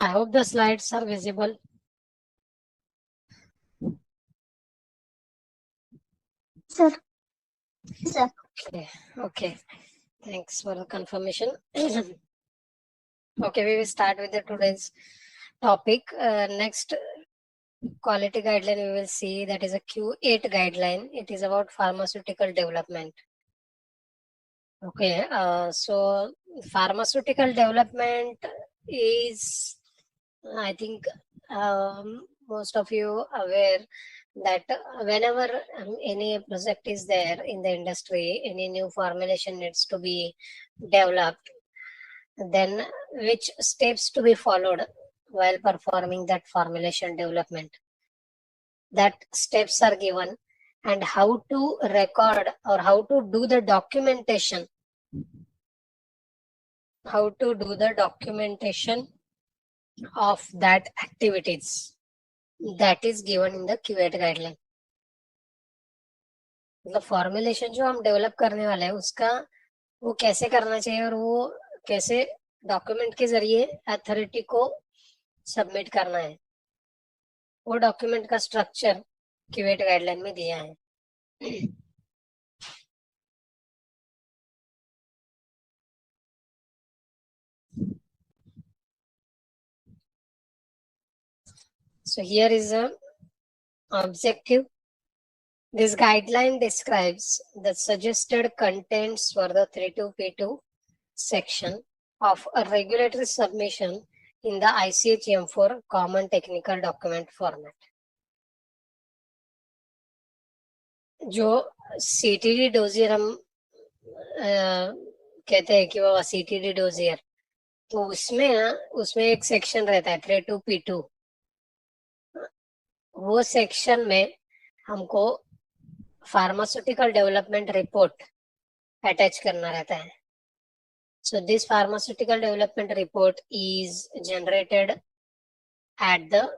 I hope the slides are visible. Sir. Sir. Okay. Thanks for the confirmation. Okay, we will start with the today's topic. Next quality guideline we will see, that is a Q8 guideline. It is about pharmaceutical development. Okay, so pharmaceutical development is, I think, most of you aware that whenever any project is there in the industry, any new formulation needs to be developed, then which steps to be followed while performing that formulation development. That steps are given, and how to record or how to do the documentation. How to do the documentation of that activities, that is given in the Q8 guideline. मतलब formulation जो हम develop करने वाले हैं उसका वो कैसे करना चाहिए और वो कैसे डॉक्यूमेंट के जरिए अथॉरिटी को सबमिट करना है, वो डॉक्यूमेंट का स्ट्रक्चर Q8 गाइडलाइन में दिया है. So here is a objective. This guideline describes the suggested contents for the 32P2 section of a regulatory submission in the ICH-M4 Common Technical Document format. जो CTD dossier हम कहते हैं कि वो CTD dossier, तो उसमें एक सेक्शन रहता है 32P2. वो सेक्शन में हमको फार्मास्यूटिकल डेवलपमेंट रिपोर्ट अटैच करना रहता है. So this pharmaceutical development report is generated at the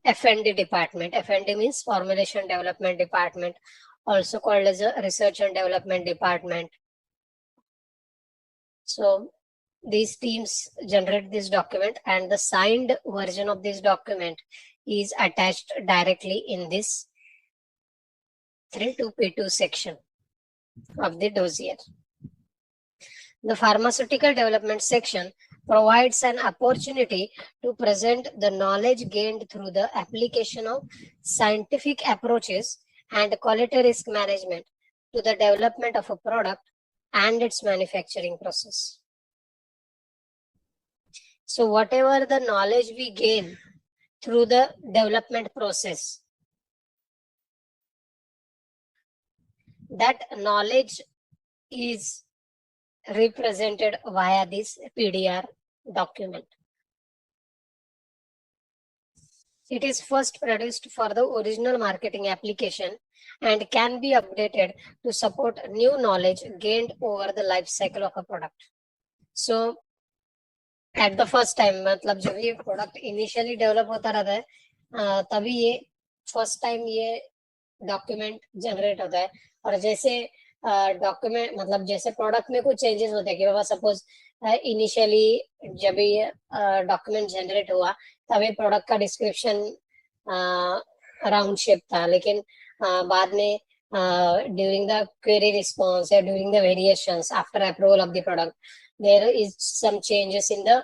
F&D department. F&D means Formulation Development Department, also called as a Research and Development Department. So these teams generate this document, and the signed version of this document is attached directly in this 32P2 section of the dossier. The pharmaceutical development section provides an opportunity to present the knowledge gained through the application of scientific approaches and quality risk management to the development of a product and its manufacturing process. So whatever the knowledge we gain through the development process, that knowledge is represented via this PDR document. It is first produced for the original marketing application and can be updated to support new knowledge gained over the life cycle of a product. So at the first time, मतलब जब ये product initially develop होता रहता है तभी ये first time ये document generate होता है. और जैसे डॉक्यूमेंट मतलब जैसे प्रोडक्ट में कुछ चेंजेस होते हैं कि बाबा सपोज इनिशियली जब ये डॉक्यूमेंट जनरेट हुआ तभी प्रोडक्ट का डिस्क्रिप्शन राउंड शेप था, लेकिन बाद में ड्यूरिंग द क्वेरी रिस्पॉन्स या during the variations after approval of the product there is some changes in the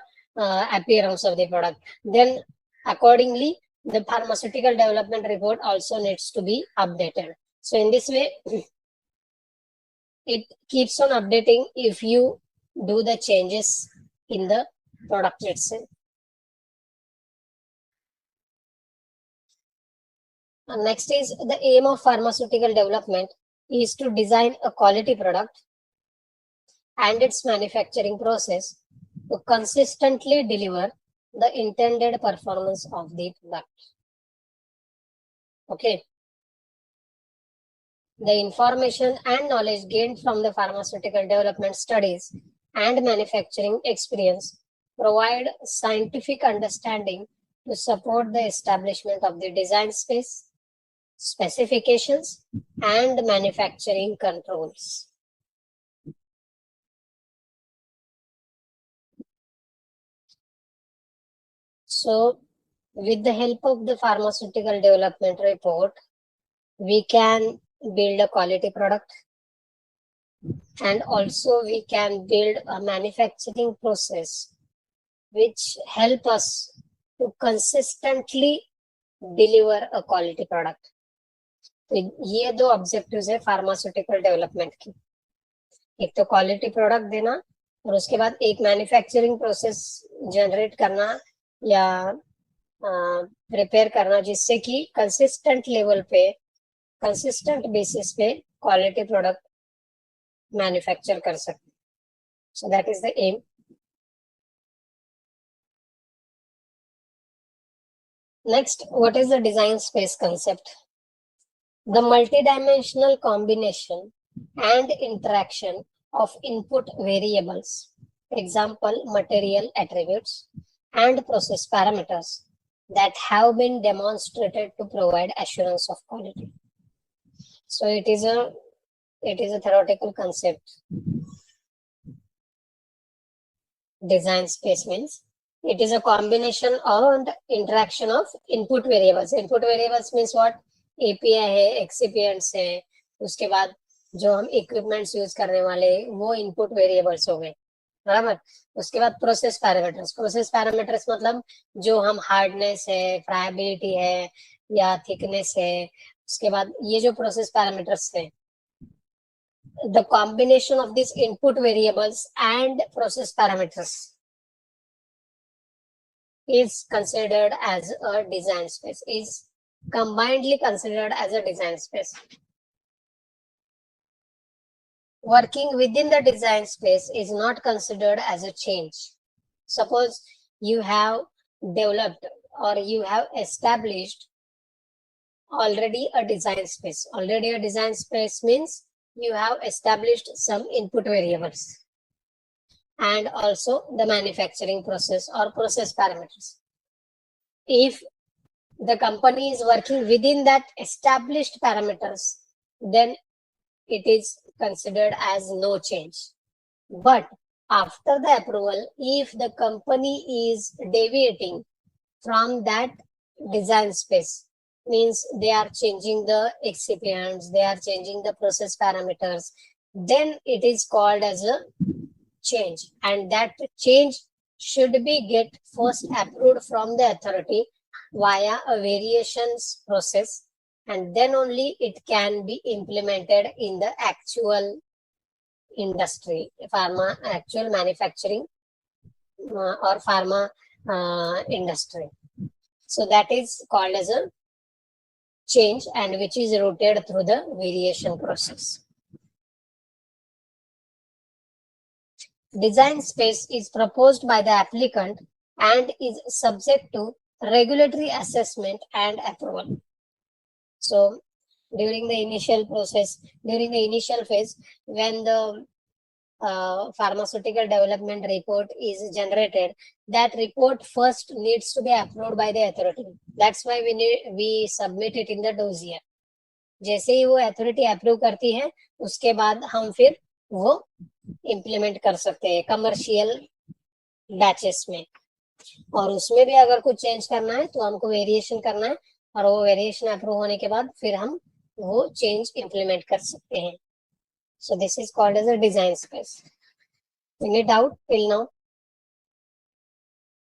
appearance of the product. Then accordingly the pharmaceutical development report also needs to be updated. So in this way it keeps on updating if you do the changes in the product itself. And next is the aim of pharmaceutical development is to design a quality product and its manufacturing process to consistently deliver the intended performance of the product. Okay. The information and knowledge gained from the pharmaceutical development studies and manufacturing experience provide scientific understanding to support the establishment of the design space, specifications, and manufacturing controls. So with the help of the pharmaceutical development report, we can build a quality product, and also we can build a manufacturing process which help us to consistently deliver a quality product. तो ये दो objectives है pharmaceutical development की, एक तो quality product देना और उसके बाद एक मैन्युफैक्चरिंग प्रोसेस जनरेट करना या प्रिपेयर करना जिससे कि कंसिस्टेंट लेवल पे, कंसिस्टेंट बेसिस पे क्वालिटी प्रोडक्ट मैन्युफैक्चर कर सकते. So that is the aim. Next, what is the design space concept? The multidimensional combination and interaction of input variables, example material attributes and process parameters that have been demonstrated to provide assurance of quality. So it is a theoretical concept. Design space means it is a combination and interaction of input variables. Input variables means what? API है, excipients है, उसके बाद जो हम equipments use करने वाले वो input variables हो गए, बराबर. उसके बाद प्रोसेस पैरामीटर्स. प्रोसेस पैरामीटर्स मतलब जो हम हार्डनेस है, फ्राइबिलिटी है या थिकनेस है, उसके बाद ये जो प्रोसेस पैरामीटर्स है, the combination of these input variables and process parameters is considered as a design space, is combinedly considered as a design space. Working within the design space is not considered as a change. Suppose you have developed or you have established already a design space. Already a design space means you have established some input variables and also the manufacturing process or process parameters. If the company is working within that established parameters, then it is considered as no change. But after the approval, if the company is deviating from that design space, means they are changing the excipients, they are changing the process parameters, then it is called as a change, and that change should be get first approved from the authority via a variations process, and then only it can be implemented in the actual industry, pharma actual manufacturing or pharma industry. So that is called as a change, and which is routed through the variation process. Design space is proposed by the applicant and is subject to regulatory assessment and approval. So during the initial process, during the initial phase, when the pharmaceutical development report is generated, that report first needs to be approved by the authority. That's why we submit it in the dossier. जैसे ही वो authority approve करती है, उसके बाद हम फिर वो implement कर सकते हैं commercial batches में, और उसमें भी अगर कुछ change करना है तो हमको variation करना है, और वो variation approve होने के बाद फिर हम वो change implement कर सकते हैं. So this is called as a design space. Any doubt till now?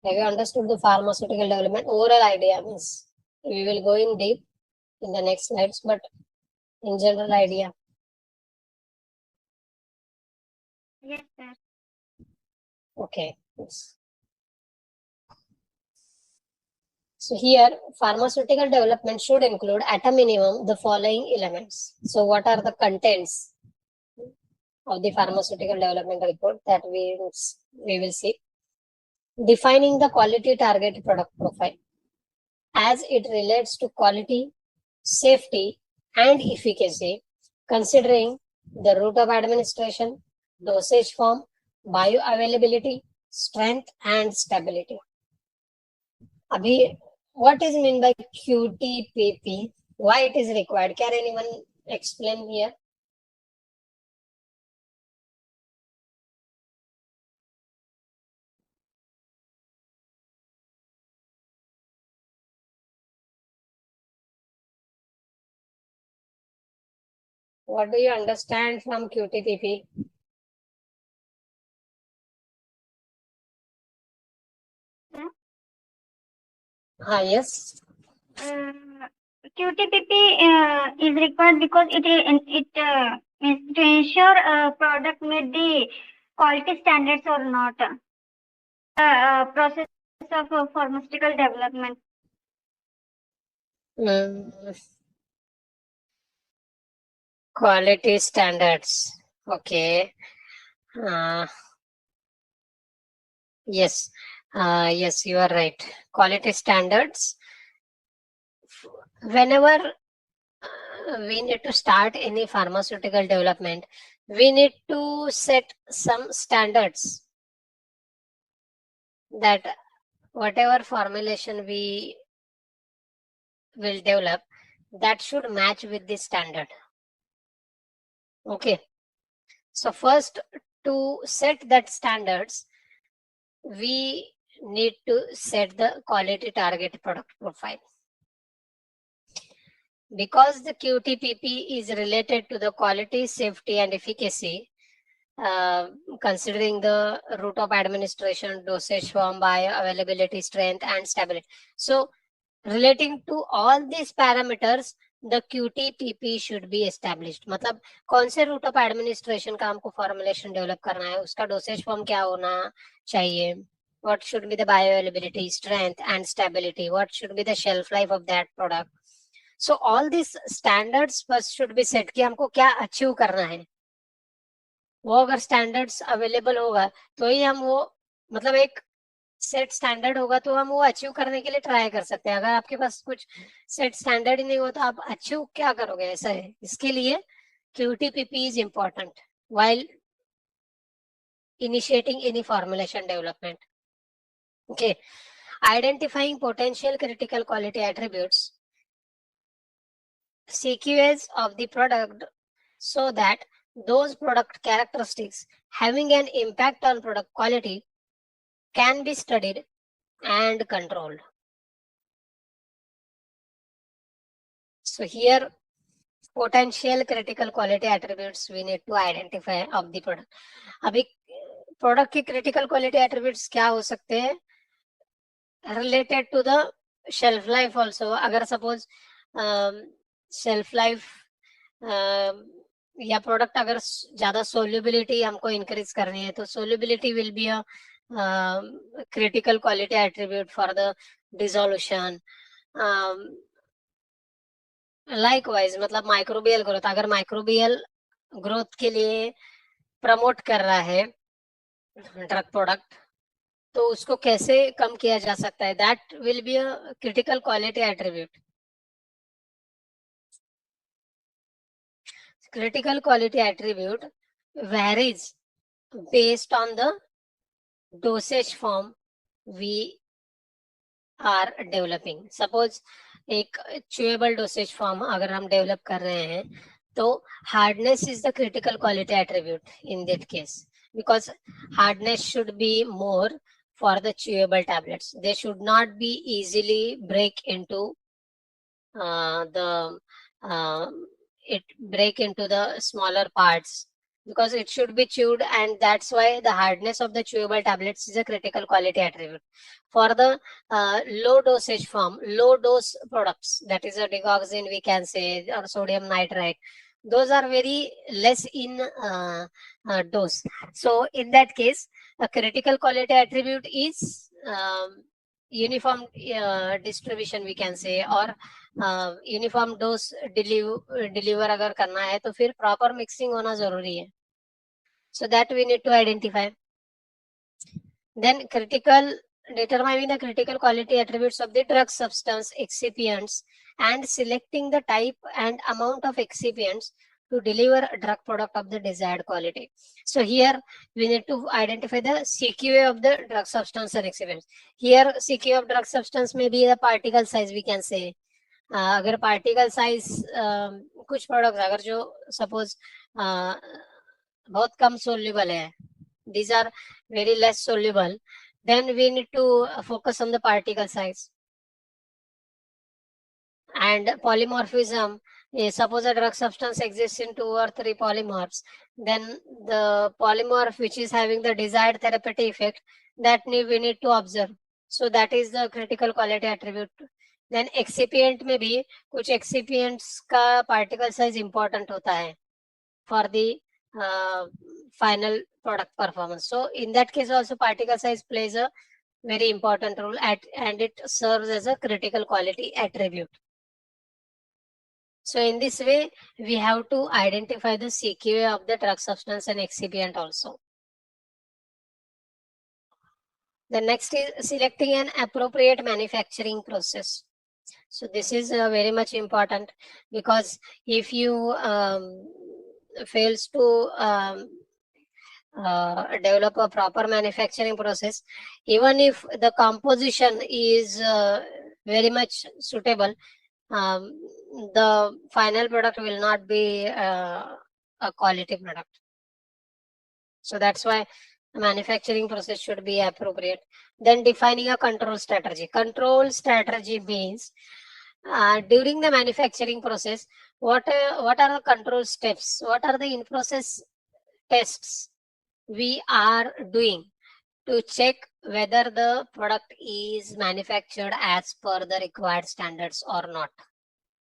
Have you understood the pharmaceutical development overall idea? Means we will go in deep in the next slides, but in general idea. Yes, sir. Okay. Yes. So here, pharmaceutical development should include at a minimum the following elements. So what are the contents of the pharmaceutical development report that we will see? Defining the quality target product profile as it relates to quality, safety, and efficacy, considering the route of administration, dosage form, bioavailability, strength, and stability. Abhi, what is meant by QTPP? Why it is required? Can anyone explain here? What do you understand from QTPP? Yes. QTPP is required because it is to ensure a product meet the quality standards or not. Process of pharmaceutical development. Quality standards. Okay. Uh, yes. Yes, you are right. Quality standards. Whenever we need to start any pharmaceutical development, we need to set some standards that whatever formulation we will develop, that should match with the standard. Okay. So first, to set that standards, we need to set the quality target product profile. Because the QTPP is related to the quality, safety, and efficacy, considering the route of administration, dosage form, bioavailability, strength, and stability. So, relating to all these parameters, the QTPP should be established. मतलब कौन से root of administration का हमको formulation develop करना है, उसका dosage form क्या होना चाहिए, what should be the bioavailability, strength, and stability, what should be the shelf life of that product. So all these standards first should be set कि हमको क्या अचीव करना है. वो अगर स्टैंडर्ड्स अवेलेबल होगा तो ही हम वो मतलब एक सेट स्टैंडर्ड होगा तो हम वो अचीव करने के लिए ट्राई कर सकते हैं. अगर आपके पास कुछ सेट स्टैंडर्ड ही नहीं हो तो आप अचीव क्या करोगे. ऐसा है. इसके लिए QTPP is important while initiating any formulation development. Okay. Identifying potential critical quality attributes, CQS of the product, so that those product characteristics having an impact on product quality can be studied and controlled. So here, potential critical quality attributes we need to identify of the product. अभी product की critical quality attributes क्या हो सकते हैं? Related to the shelf life also. अगर suppose shelf life या product अगर ज्यादा सोल्युबिलिटी हमको इंक्रीज करनी है तो solubility will be a critical quality attribute for the dissolution. Likewise मतलब माइक्रोबियल ग्रोथ, अगर माइक्रोबियल ग्रोथ के लिए प्रमोट कर रहा है ड्रग प्रोडक्ट तो उसको कैसे कम किया जा सकता है, that will be a critical quality attribute. Critical quality attribute varies based on the dosage form we are developing. Suppose एक chewable dosage form अगर हम develop कर रहे हैं तो hardness is the critical quality attribute in that case, because hardness should be more for the chewable tablets. They should not be easily break into the smaller parts, because it should be chewed, and that's why the hardness of the chewable tablets is a critical quality attribute. For the low dosage form, low dose products, that is a digoxin we can say, or sodium nitrite, those are very less in dose. So in that case, a critical quality attribute is uniform distribution we can say, or uniform dose deliver अगर करना है तो फिर proper mixing होना जरूरी है. So that we need to identify. Then critical determining the critical quality attributes of the drug substance excipients and selecting the type and amount of excipients to deliver a drug product of the desired quality. So here we need to identify the CQA of the drug substance and excipients. Here CQA of drug substance may be the particle size we can say. अगर particle size कुछ product अगर जो suppose बहुत कम soluble है, these are very less soluble, then we need to focus on the particle size. And polymorphism, Suppose a drug substance exists in 2 or 3 polymorphs, then the polymorph which is having the desired therapeutic effect, that we need to observe. So that is the critical quality attribute. Then excipient में भी कुछ excipients का particle size important होता है for the final product performance. So in that case also particle size plays a very important role and it serves as a critical quality attribute. So in this way, we have to identify the CQA of the drug substance and excipient also. The next is selecting an appropriate manufacturing process. So this is very much important, because if you fails to develop a proper manufacturing process, even if the composition is very much suitable, the final product will not be a quality product. So that's why the manufacturing process should be appropriate. Then defining a control strategy. Control strategy means during the manufacturing process, what are the control steps? What are the in-process tests we are doing to check whether the product is manufactured as per the required standards or not?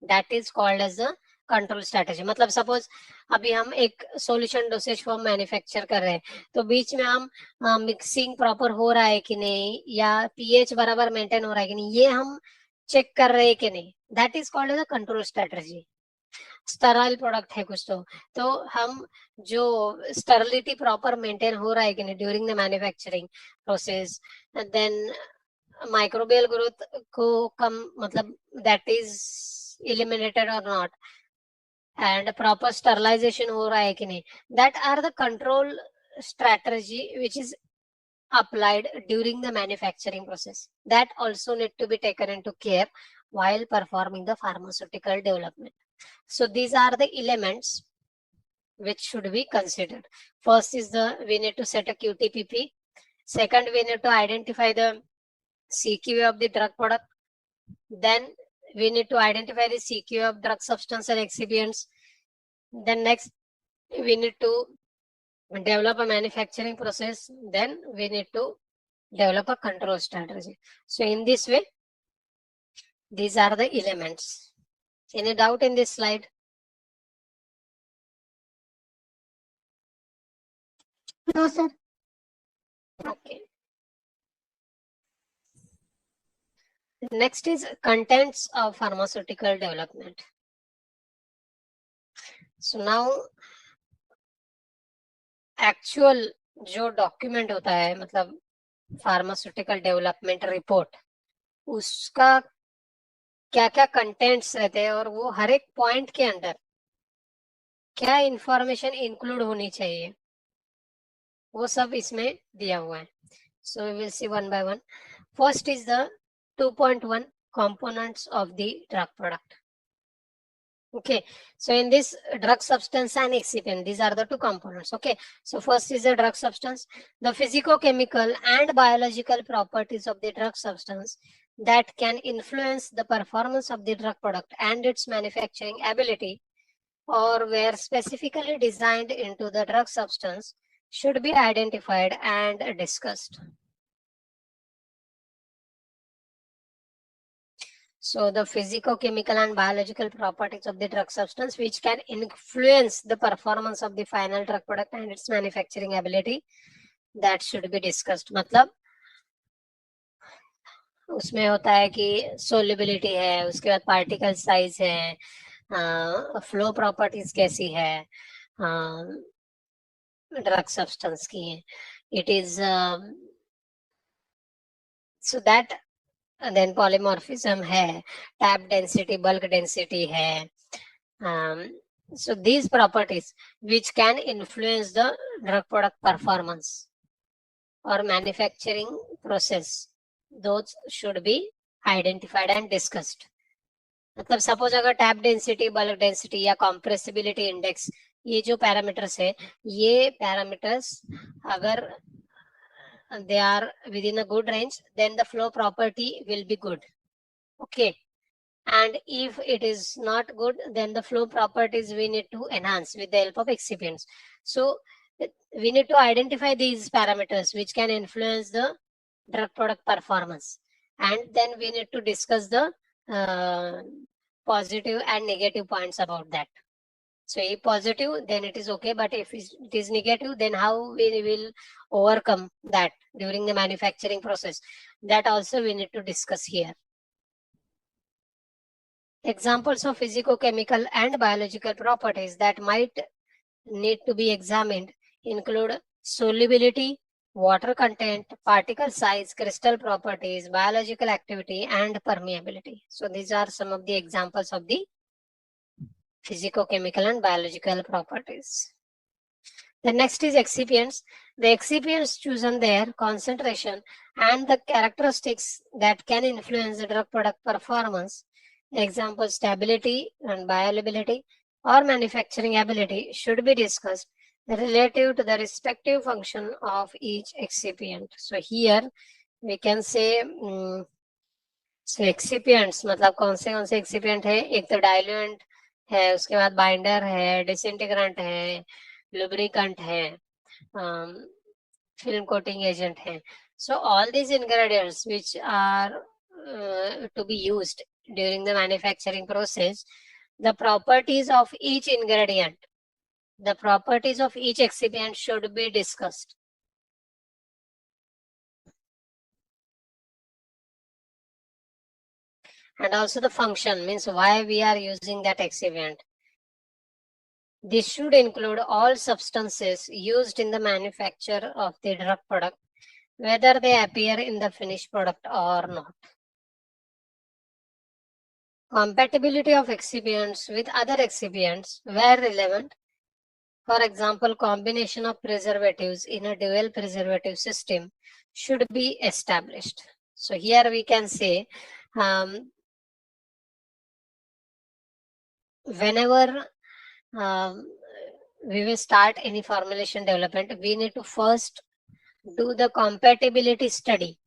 That is called as the control strategy. मतलब suppose अभी हम एक solution dosage form manufacture कर रहे हैं, तो बीच में हम मिक्सिंग प्रॉपर हो रहा है कि नहीं, या पीएच बराबर मेंटेन हो रहा है कि नहीं, ये हम चेक कर रहे हैं कि नहीं. That is called as a control strategy. Sterile product है कुछ, तो हम जो स्टरलिटी प्रॉपर मेंटेन हो रहा है कि नहीं during the manufacturing process, then microbial growth को कम मतलब that is eliminated or not, and proper sterilization हो रहा है कि नहीं. That are the control strategy which is applied during the manufacturing process. That also need to be taken into care while performing the pharmaceutical development. So these are the elements which should be considered. First is we need to set a QTPP. Second, we need to identify the CQA of the drug product. Then we need to identify the CQA of drug substance and excipients. Then next, we need to develop a manufacturing process. Then we need to develop a control strategy. So in this way, these are the elements. Any doubt in this slide? No, sir. Okay. Next is contents of pharmaceutical development. So now actual जो document होता है, मतलब pharmaceutical development report, उसका क्या क्या contents रहते हैं और वो हर एक पॉइंट के अंदर क्या इंफॉर्मेशन इंक्लूड होनी चाहिए, वो सब इसमें दिया हुआ है. So we will see one by one. First is the 2.1 components of the drug product. Okay, so in this drug substance and excipient, these are the two components. Okay, so first is the drug substance. The physicochemical and biological properties of the drug substance that can influence the performance of the drug product and its manufacturing ability, or were specifically designed into the drug substance, should be identified and discussed. So the physicochemical and biological properties of the drug substance which can influence the performance of the final drug product and its manufacturing ability, that should be discussed. मतलब उसमें होता है कि solubility है, उसके बाद particle size है, flow properties कैसी है ड्रग सब्सटेंस की, it is so that. Then polymorphism है, टैप डेंसिटी, बल्क डेंसिटी है. So these properties which can influence the drug product performance or manufacturing process, those should be identified and discussed. मतलब suppose अगर tap density, bulk density या compressibility index, ये जो parameters है, ये parameters अगर they are within a good range, then the flow property will be good. Okay, And if it is not good, then the flow properties we need to enhance with the help of excipients. So we need to identify these parameters which can influence the drug product performance, and then we need to discuss the uh, positive and negative points about that. So if positive, then it is okay, but if it is negative, then how we will overcome that during the manufacturing process, that also we need to discuss here. Examples of physicochemical and biological properties that might need to be examined include solubility, water content, particle size, crystal properties, biological activity, and permeability. So these are some of the examples of the physicochemical and biological properties. The next is excipients. The excipients chosen their concentration and the characteristics that can influence the drug product performance. Example, stability and bioavailability or manufacturing ability should be discussed relative to the respective function of each excipient. So here we can say so excipients मतलब कौन से excipient है, एक तो diluent है, उसके बाद binder है, डिसइंटीग्रेंट है, लुब्रिकेंट है, film coating agent hai. So all these ingredients which are to be used during the manufacturing process, the properties of each ingredient, the properties of each excipient should be discussed. And also the function, means why we are using that excipient. This should include all substances used in the manufacture of the drug product, whether they appear in the finished product or not. Compatibility of excipients with other excipients where relevant. For example, combination of preservatives in a dual preservative system should be established. So here we can say whenever we will start any formulation development, we need to first do the compatibility study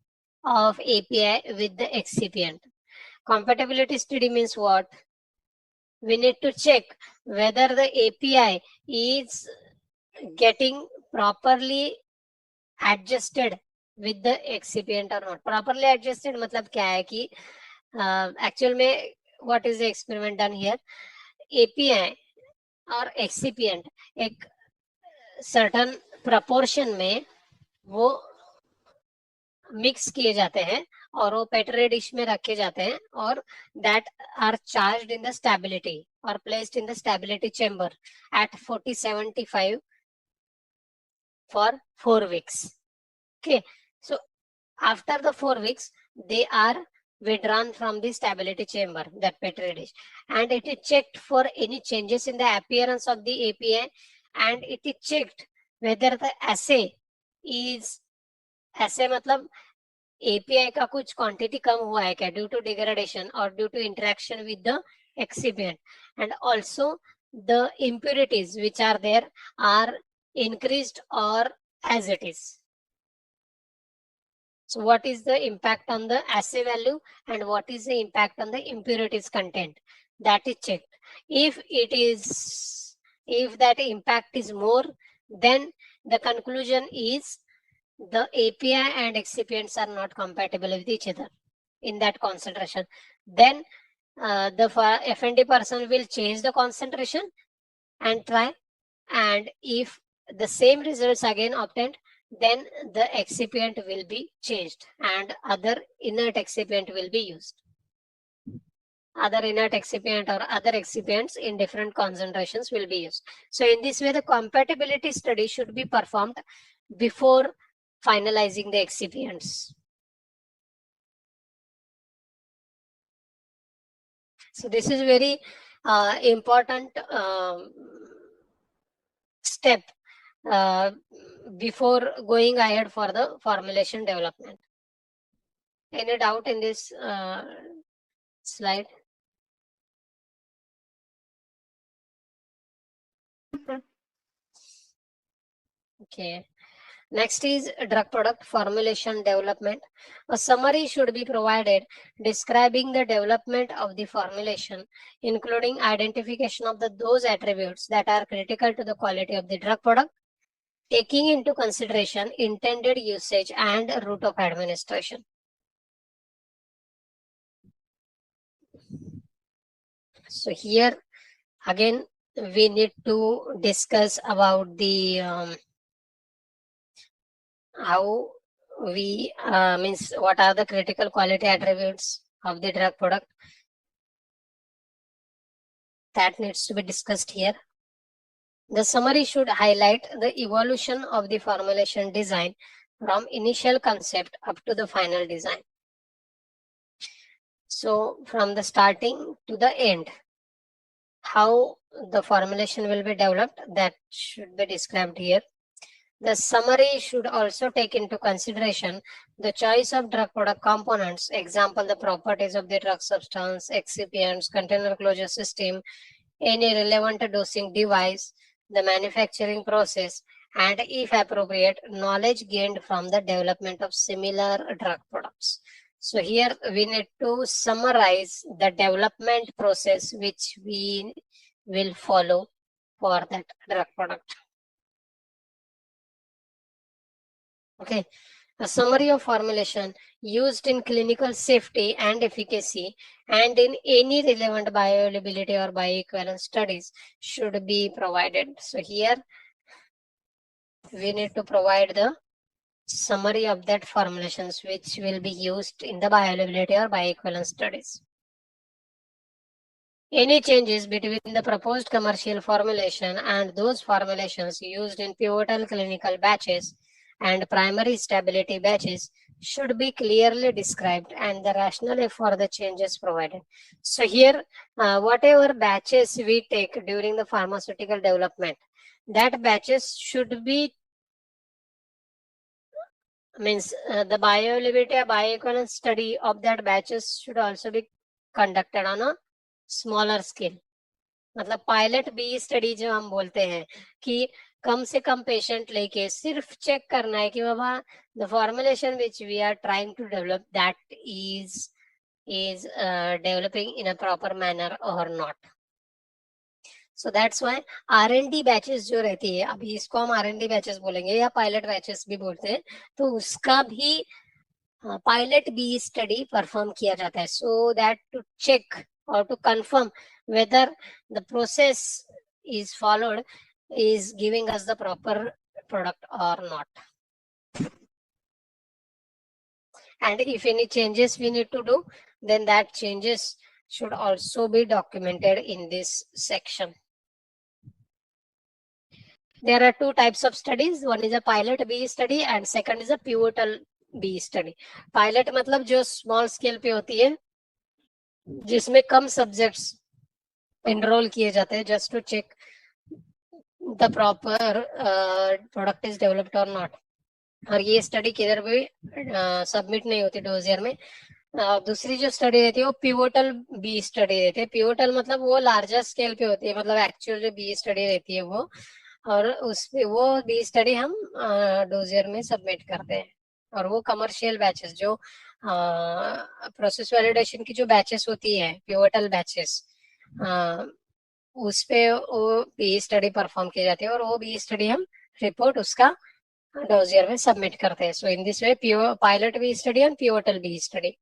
of API with the excipient. Compatibility study means what? We need to check whether the API is getting properly adjusted with the excipient or not. Properly adjusted मतलब क्या है कि actual में what is the experiment done here? API और excipient एक certain proportion में वो mix किए जाते हैं और वो पेट्री डिश में रखे जाते हैं और that are charged in the stability or placed in the stability chamber at 4075 for 4 weeks. Okay, so after the 4 weeks they are withdrawn from the stability chamber, that petri dish, and it is checked for any changes in the appearance of the API, and it is checked whether the assay मतलब API का कुछ quantity कम हुआ है क्या due to degradation और due to interaction with the excipient, and also the impurities which are there are increased or as it is. So what is the impact on the assay value and what is the impact on the impurities content, that is checked. If that impact is more, then the conclusion is the API and excipients are not compatible with each other in that concentration. Then the F&D person will change the concentration and try, and if the same results again obtained, then the excipient will be changed and other inert excipient will be used. Other inert excipient or other excipients in different concentrations will be used. So in this way, the compatibility study should be performed before finalizing the excipients. So this is very important step before going ahead for the formulation development. Any doubt in this slide? Okay. Next is drug product formulation development. A summary should be provided describing the development of the formulation, including identification of those attributes that are critical to the quality of the drug product, taking into consideration intended usage and route of administration. So here again we need to discuss about the how we means what are the critical quality attributes of the drug product. That needs to be discussed here. The summary should highlight the evolution of the formulation design from initial concept up to the final design. So from the starting to the end, how the formulation will be developed, that should be described here. The summary should also take into consideration the choice of drug product components, example, the properties of the drug substance, excipients, container closure system, any relevant dosing device, the manufacturing process, and if appropriate, knowledge gained from the development of similar drug products. So here we need to summarize the development process which we will follow for that drug product. Okay, a summary of formulation used in clinical safety and efficacy and in any relevant bioavailability or bioequivalence studies should be provided. So here we need to provide the summary of that formulations which will be used in the bioavailability or bioequivalence studies. Any changes between the proposed commercial formulation and those formulations used in pivotal clinical batches and primary stability batches should be clearly described and the rationale for the changes provided. So here, whatever batches we take during the pharmaceutical development, that batches should be, means the bioavailability or bioequivalence study of that batches should also be conducted on a smaller scale. मतलब pilot B study जो हम बोलते हैं कि कम से कम patient लेके सिर्फ check करना है कि बाबा the formulation which we are trying to develop that is developing in a proper manner और not. So that's why R&D batches जो रहती है, अभी इसको हम R&D बैचेस बोलेंगे या पायलट बैचेस भी बोलते हैं, तो उसका भी पायलट बी स्टडी परफॉर्म किया जाता है, so that to check or to confirm whether the process is followed is giving us the proper product or not. And if any changes we need to do, then that changes should also be documented in this section. There are two types of studies. One is a pilot B study and second is a pivotal B study. Pilot मतलब जो small scale पे होती है, जिसमें कम subjects enrol किए जाते हैं just to check the proper product is developed or not. और ये स्टडी किधर भी सबमिट नहीं होती डोजियर में. दूसरी जो स्टडी रहती है वो पिवोटल बी स्टडी रहती है. पिवोटल मतलब वो लार्जर स्केल पे होती है, मतलब एक्चुअल जो बी स्टडी रहती है वो, और उसमें वो बी स्टडी हम डोजियर में सबमिट करते हैं. और वो कमर्शियल बैचेस जो प्रोसेस वैलिडेशन की जो बैचेस होती है, पिवोटल बैचेस, उस पे वो बी स्टडी परफॉर्म की जाती है और वो बी स्टडी हम रिपोर्ट उसका डोजियर में सबमिट करते हैं. So in this way pilot B study and pivotal B study.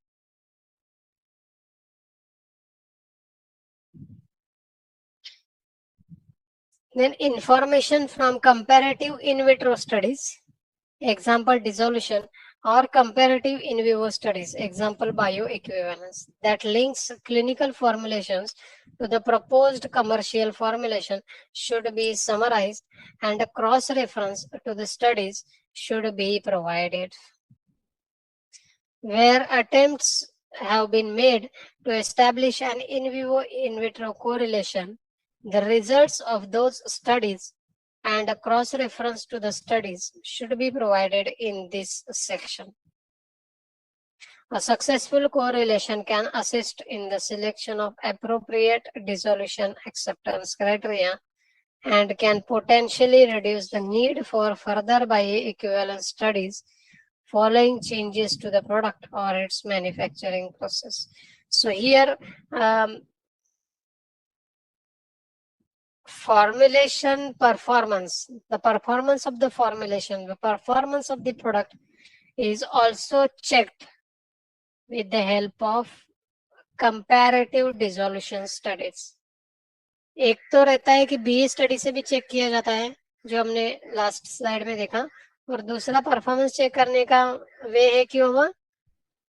Then information from comparative in vitro studies, example dissolution, or comparative in vivo studies, example bioequivalence, that links clinical formulations to the proposed commercial formulation should be summarized and a cross-reference to the studies should be provided. Where attempts have been made to establish an in vivo in vitro correlation, the results of those studies and a cross-reference to the studies should be provided in this section. A successful correlation can assist in the selection of appropriate dissolution acceptance criteria and can potentially reduce the need for further bioequivalence studies following changes to the product or its manufacturing process. So here, formulation performance, the performance of the formulation, the performance of the product is also checked with the help of comparative dissolution studies. एक तो रहता है कि B study से भी check किया जाता है, जो हमने लास्ट स्लाइड में देखा, और दूसरा परफॉर्मेंस चेक करने का वे है कि वो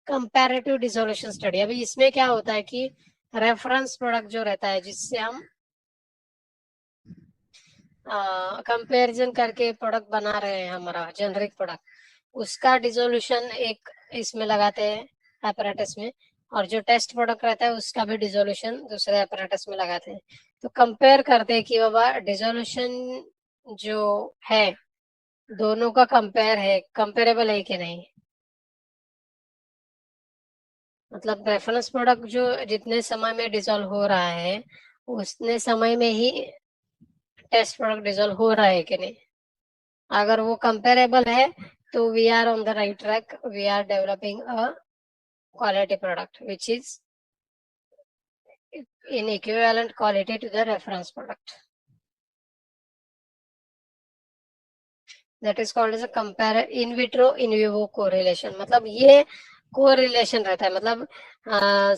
कंपैरेटिव डिसोल्यूशन स्टडी। अभी इसमें क्या होता है कि रेफरेंस प्रोडक्ट जो रहता है जिससे हम कंपैरिजन करके प्रोडक्ट बना रहे हैं, हमारा जेनरिक प्रोडक्ट, उसका डिसोल्यूशन एक इसमें लगाते हैं अपैरेटस में, और जो टेस्ट प्रोडक्ट रहता है उसका भी डिसोल्यूशन दूसरे अपैरेटस में लगाते हैं। तो कंपेयर करते हैं कि बाबा डिसोल्यूशन जो है दोनों का कंपेरेबल है कि नहीं। मतलब रेफरेंस प्रोडक्ट जो जितने समय में डिसॉल्व हो रहा है उतने समय में ही टेस्ट प्रोडक्ट डिसॉल्व हो रहा है कि नहीं। अगर वो कंपेरेबल है तो we are on the right track, we are developing a quality product which is in equivalent quality to the reference product. That is called as a compare in vitro in vivo correlation. मतलब ये correlation रहता है। मतलब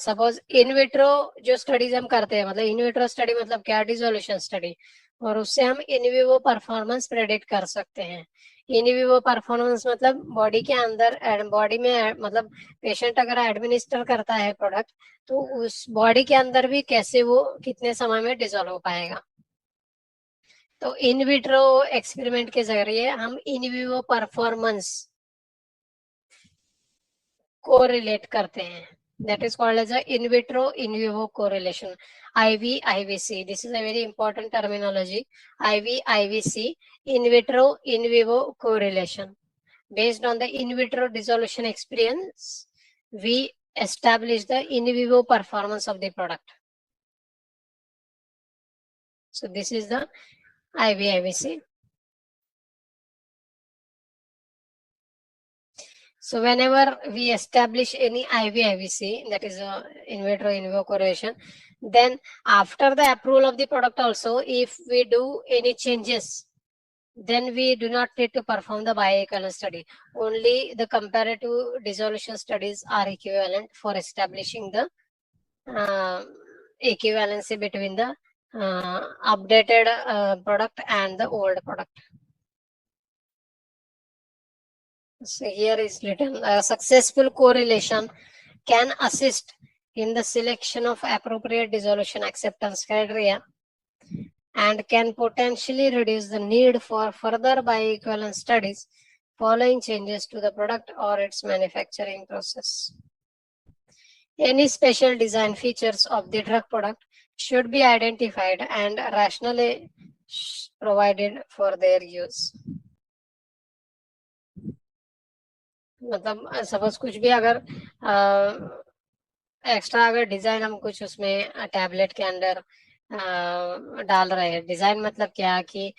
suppose in vitro जो studies हम करते हैं, मतलब इन विट्रो स्टडी मतलब क्या, डिसोल्यूशन स्टडी, और उससे हम इन विवो परफॉर्मेंस प्रेडिक्ट कर सकते हैं। इन विवो परफॉर्मेंस मतलब बॉडी के अंदर, बॉडी में मतलब पेशेंट अगर एडमिनिस्टर करता है प्रोडक्ट तो उस बॉडी के अंदर भी कैसे वो कितने समय में डिसॉल्व हो पाएगा। तो इन विट्रो एक्सपेरिमेंट के जरिए हम इन विवो परफॉर्मेंस कोरिलेट करते हैं। That is called as a in vitro in vivo correlation, IV/IVC. This is a very important terminology. IV/IVC, in vitro in vivo correlation. Based on the in vitro dissolution experience, we establish the in vivo performance of the product. So this is the IV/IVC. So whenever we establish any IV/IVC, that is a in vitro in vivo correlation, then after the approval of the product also, if we do any changes, then we do not need to perform the bioequivalence study. Only the comparative dissolution studies are equivalent for establishing the equivalency between the updated product and the old product. So here is written, a successful correlation can assist in the selection of appropriate dissolution acceptance criteria and can potentially reduce the need for further bioequivalence studies following changes to the product or its manufacturing process. Any special design features of the drug product should be identified and rationally provided for their use. मतलब suppose कुछ भी अगर extra अगर design हम कुछ उसमें tablet के अंदर डाल रहे हैं, डिजाइन मतलब क्या कि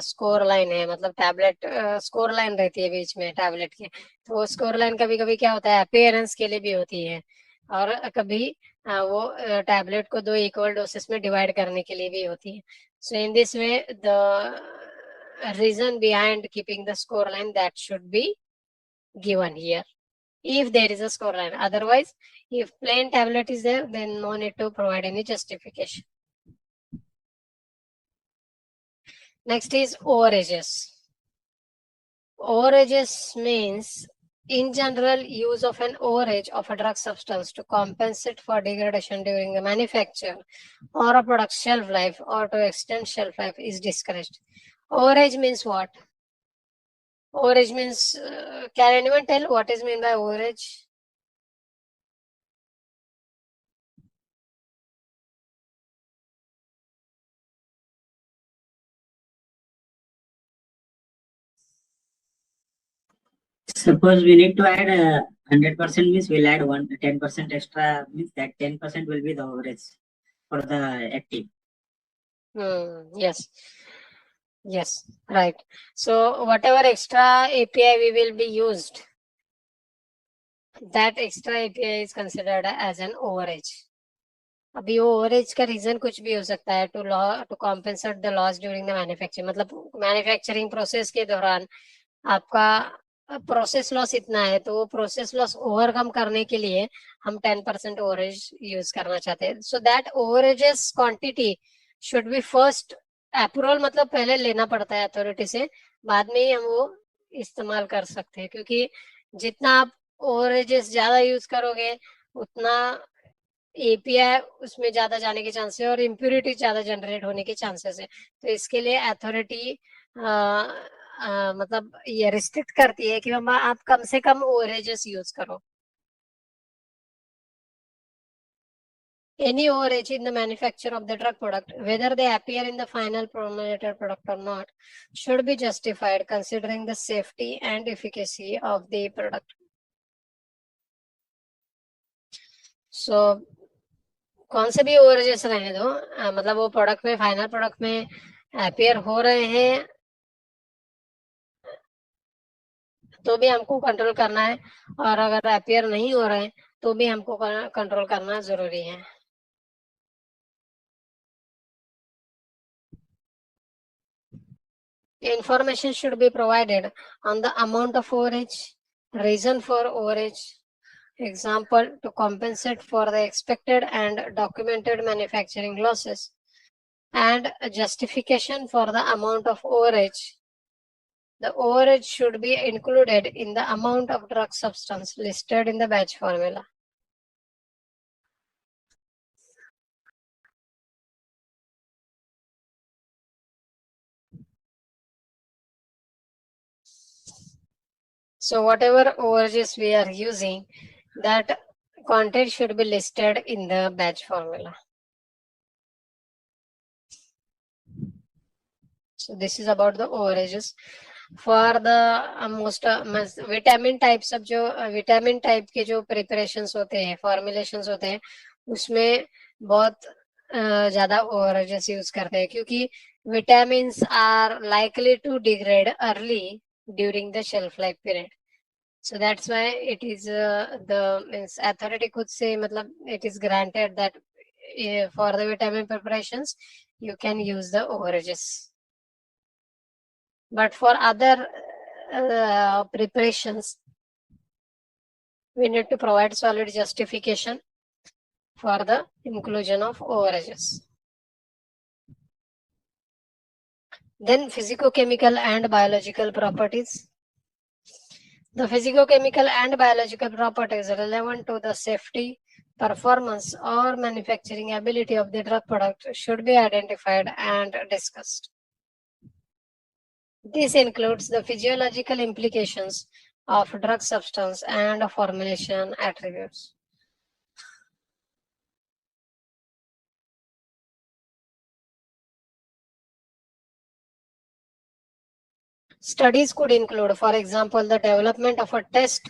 स्कोर लाइन है, मतलब टैबलेट स्कोर लाइन रहती है बीच में टैबलेट के, तो वो स्कोर लाइन कभी कभी क्या होता है अपीयरेंस के लिए भी होती है, और कभी वो टैबलेट को 2 इक्वल डोसेस में डिवाइड करने के लिए भी होती है. So in this way the reason behind keeping the score line that should be given here if there is a score line. Otherwise, if plain tablet is there, then no need to provide any justification. Next is overages. Overages means in general use of an overage of a drug substance to compensate for degradation during the manufacture or a product's shelf life or to extend shelf life is discouraged. Overage means what? Overage means, can anyone tell what is meant by overage? Suppose we need to add 100% means we'll add 10% extra, means that 10% will be the overage for the active. Yes. Yes. Right. So whatever extra API we will be used, that extra API is considered as an overage. अभी वो ओवरेज का reason कुछ भी हो सकता है, to compensate the loss during the manufacturing, मतलब manufacturing process के दौरान आपका प्रोसेस लॉस इतना है, तो वो प्रोसेस लॉस ओवरकम करने के लिए हम 10% ओवरेज यूज करना चाहते हैं. So that overages quantity should be first approval, मतलब पहले लेना पड़ता है अथॉरिटी से, बाद में ही हम वो इस्तेमाल कर सकते हैं, क्योंकि जितना आप ओवरेजेस ज्यादा यूज करोगे उतना एपीआई उसमें ज्यादा जाने के चांसेस है और इम्प्यूरिटी ज्यादा जनरेट होने के चांसेस है. तो इसके लिए अथॉरिटी मतलब ये रिस्ट्रिक्ट करती है कि आप कम से कम ओवरेजेस यूज करो. Any overage in the manufacture of the drug product, whether they appear in the final formulated product or not, should be justified considering the safety and efficacy of the product. So कौन से भी ओवरेजेस रहने दो, मतलब वो product में, final product में appear हो रहे हैं तो भी हमको कंट्रोल करना है, और अगर अपीयर नहीं हो रहे हैं तो भी हमको कंट्रोल करना जरूरी है. Information should be provided on the amount of overage, reason for overage, example to compensate for the expected and documented manufacturing losses, and justification for the amount of overage. The overage should be included in the amount of drug substance listed in the batch formula. So whatever overages we are using, that content should be listed in the batch formula. So this is about the overages. For the most vitamin type सब जो vitamin type के जो preparations होते हैं, formulations होते हैं, उसमें बहुत ज्यादा ओवरेजेस यूज करते हैं, क्योंकि vitamins are likely to degrade early during the shelf life period. So that's why it is the means authority खुद से, मतलब it is granted that for the vitamin preparations you can use the overages. But for other preparations, we need to provide solid justification for the inclusion of overages. Then physicochemical and biological properties. The physicochemical and biological properties relevant to the safety, performance, or manufacturing ability of the drug product should be identified and discussed. This includes the physiological implications of drug substance and formulation attributes. Studies could include, for example, the development of a test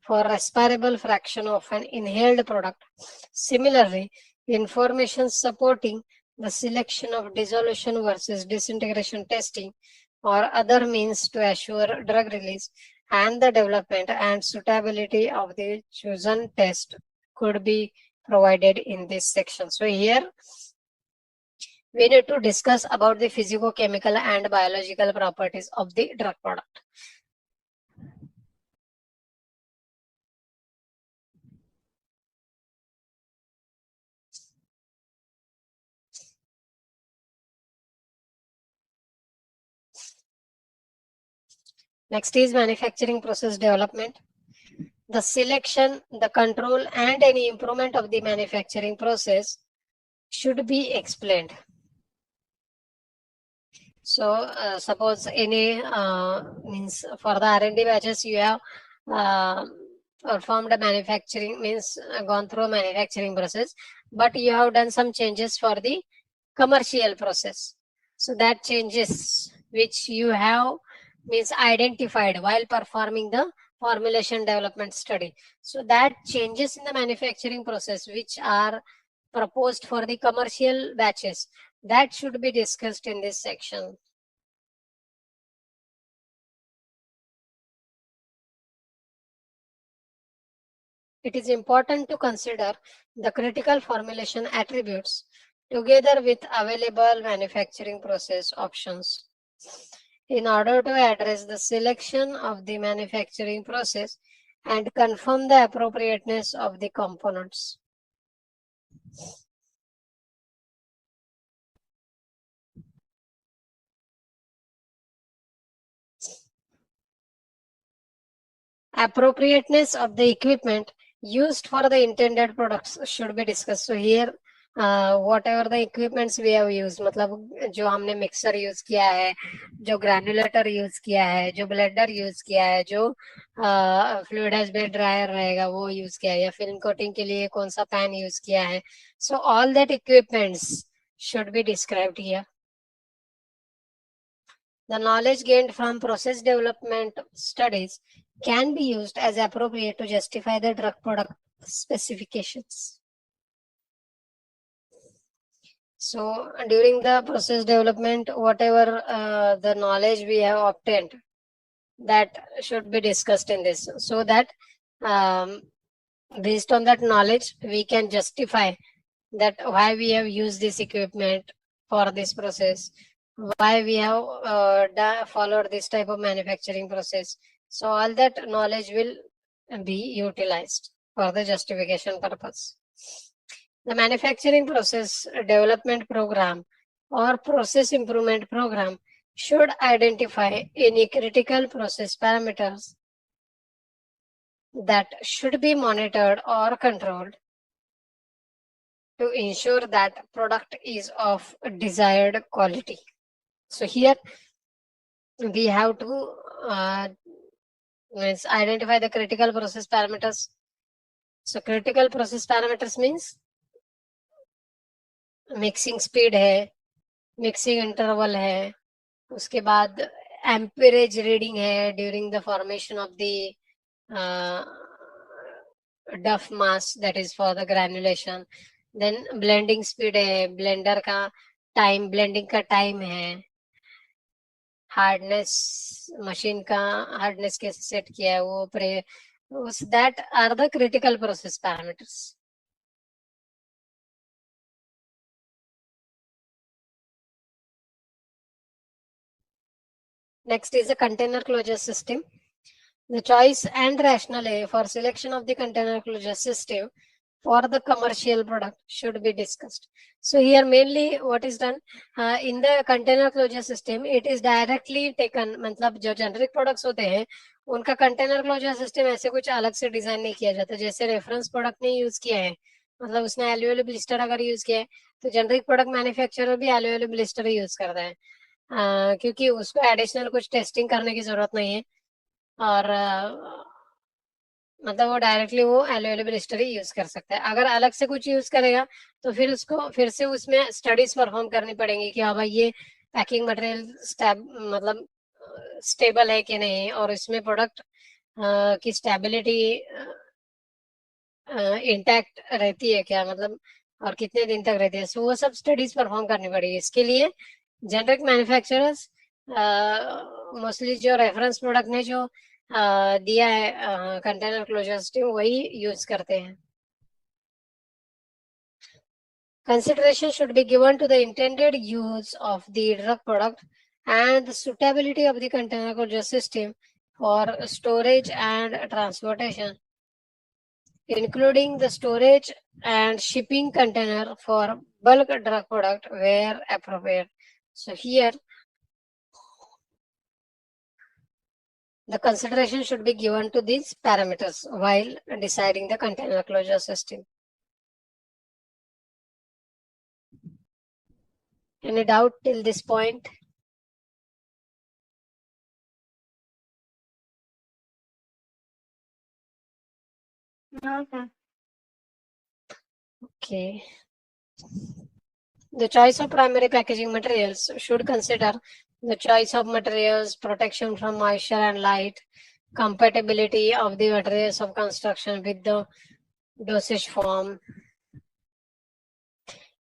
for respirable fraction of an inhaled product. Similarly, information supporting the selection of dissolution versus disintegration testing or other means to assure drug release and the development and suitability of the chosen test could be provided in this section. So here we need to discuss about the physicochemical and biological properties of the drug product. Next is manufacturing process development. The selection, the control, and any improvement of the manufacturing process should be explained. So suppose any means for the R&D batches you have performed a manufacturing, means gone through a manufacturing process, but you have done some changes for the commercial process. So that changes which you have means identified while performing the formulation development study. So that changes in the manufacturing process which are proposed for the commercial batches that should be discussed in this section. It is important to consider the critical formulation attributes together with available manufacturing process options in order to address the selection of the manufacturing process and confirm the appropriateness of the components. Appropriateness of the equipment used for the intended products should be discussed. So here whatever the equipments we have used, मतलब जो हमने mixer use किया है, जो ग्रैन्युलेटर use किया है, जो blender use किया है, जो फ्लूइड बेड ड्रायर रहेगा वो यूज किया है, या फिल्म कोटिंग के लिए कौन सा पैन यूज किया है. So all that equipments should be described here. The knowledge gained from process development studies can be used as appropriate to justify the drug product specifications. So during the process development, whatever the knowledge we have obtained, that should be discussed in this, so that based on that knowledge we can justify that why we have used this equipment for this process, why we have followed this type of manufacturing process. So all that knowledge will be utilized for the justification purpose. The manufacturing process development program or process improvement program should identify any critical process parameters that should be monitored or controlled to ensure that product is of desired quality. So here we have to identify the critical process parameters. So critical process parameters means mixing speed है, mixing interval है, उसके बाद amperage reading है during the formation of the dough mass that is for the granulation. Then blending speed है, blender का time, blending का time है, hardness, machine का हार्डनेस कैसे सेट किया है वो, that are the critical process parameters. Next is the container closure system. The choice and rationale for selection of the container closure system for the commercial product should be discussed. So here mainly what is done in the container closure system, it is directly taken, मतलब जो generic products होते हैं उनका container closure system ऐसे कुछ अलग से design नहीं किया जाता. जैसे रेफरेंस प्रोडक्ट ने यूज किया है, मतलब उसने एलुएल ब्लिस्टर अगर यूज किया है तो जेनरिक प्रोडक्ट मैन्युफैक्चरर भी एलुएल ब्लिस्टर यूज करता है, क्योंकि उसको एडिशनल कुछ टेस्टिंग करने की जरूरत नहीं है, और मतलब वो डायरेक्टली वो एलुएल ब्लिस्टर ही यूज कर सकता है. अगर अलग से कुछ यूज करेगा तो फिर उसको फिर से उसमें स्टडीज परफॉर्म करनी पड़ेंगी कि हाँ भाई ये पैकिंग मटेरियल मतलब स्टेबल है कि नहीं, और इसमें प्रोडक्ट की स्टेबिलिटी इंटैक्ट रहती है क्या, मतलब और कितने दिन तक रहती है. सो वो सब स्टडीज परफॉर्म करनी पड़ेगी. इसके लिए जेनरिक मैन्युफैक्चरर्स मोस्टली जो रेफरेंस प्रोडक्ट ने जो दिया है कंटेनर क्लोजर सिस्टम वही यूज करते हैं. Consideration should be given to the intended use of the drug product and the suitability of the container closure system for storage and transportation, including the storage and shipping container for bulk drug product where appropriate. So here the consideration should be given to these parameters while deciding the container closure system. Any doubt till this point? No, sir. Okay. The choice of primary packaging materials should consider the choice of materials, protection from moisture and light, compatibility of the materials of construction with the dosage form,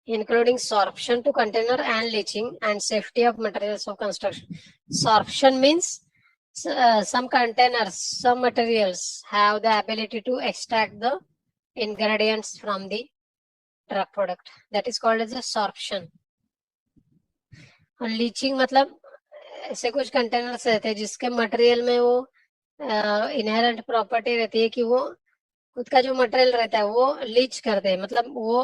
including sorption to container and leaching and safety of materials of construction. Sorption means some containers, some materials have the ability to extract the ingredients from the drug product. That is called as a sorption. और leaching मतलब ऐसे कुछ containers रहते हैं जिसके material में वो inherent property रहती है कि वो खुद का जो मटेरियल रहता है वो लीच करते हैं, मतलब वो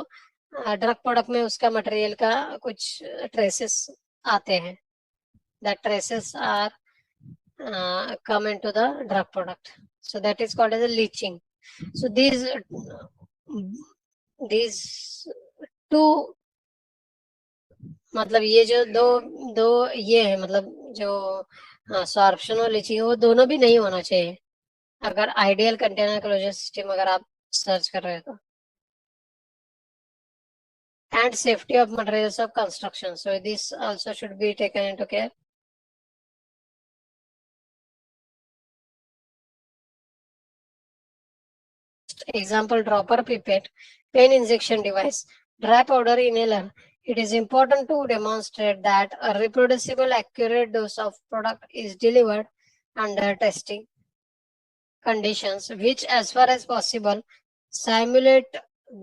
ड्रग प्रोडक्ट में उसका मटेरियल का कुछ ट्रेसेस आते हैं. That traces are come into the drug product. So that is called as a leaching. So these two, मतलब ये जो दो ये है, मतलब जो सॉर्प्शन और लीचिंग वो दोनों भी नहीं होना चाहिए अगर आइडियल कंटेनर क्लोजर सिस्टम अगर आप सर्च कर रहे हो तो. And safety of materials of construction. So this also should be taken into care. Example, dropper pipette, pen injection device, dry powder inhaler. It is important to demonstrate that a reproducible, accurate dose of product is delivered under testing conditions, which, as far as possible, simulate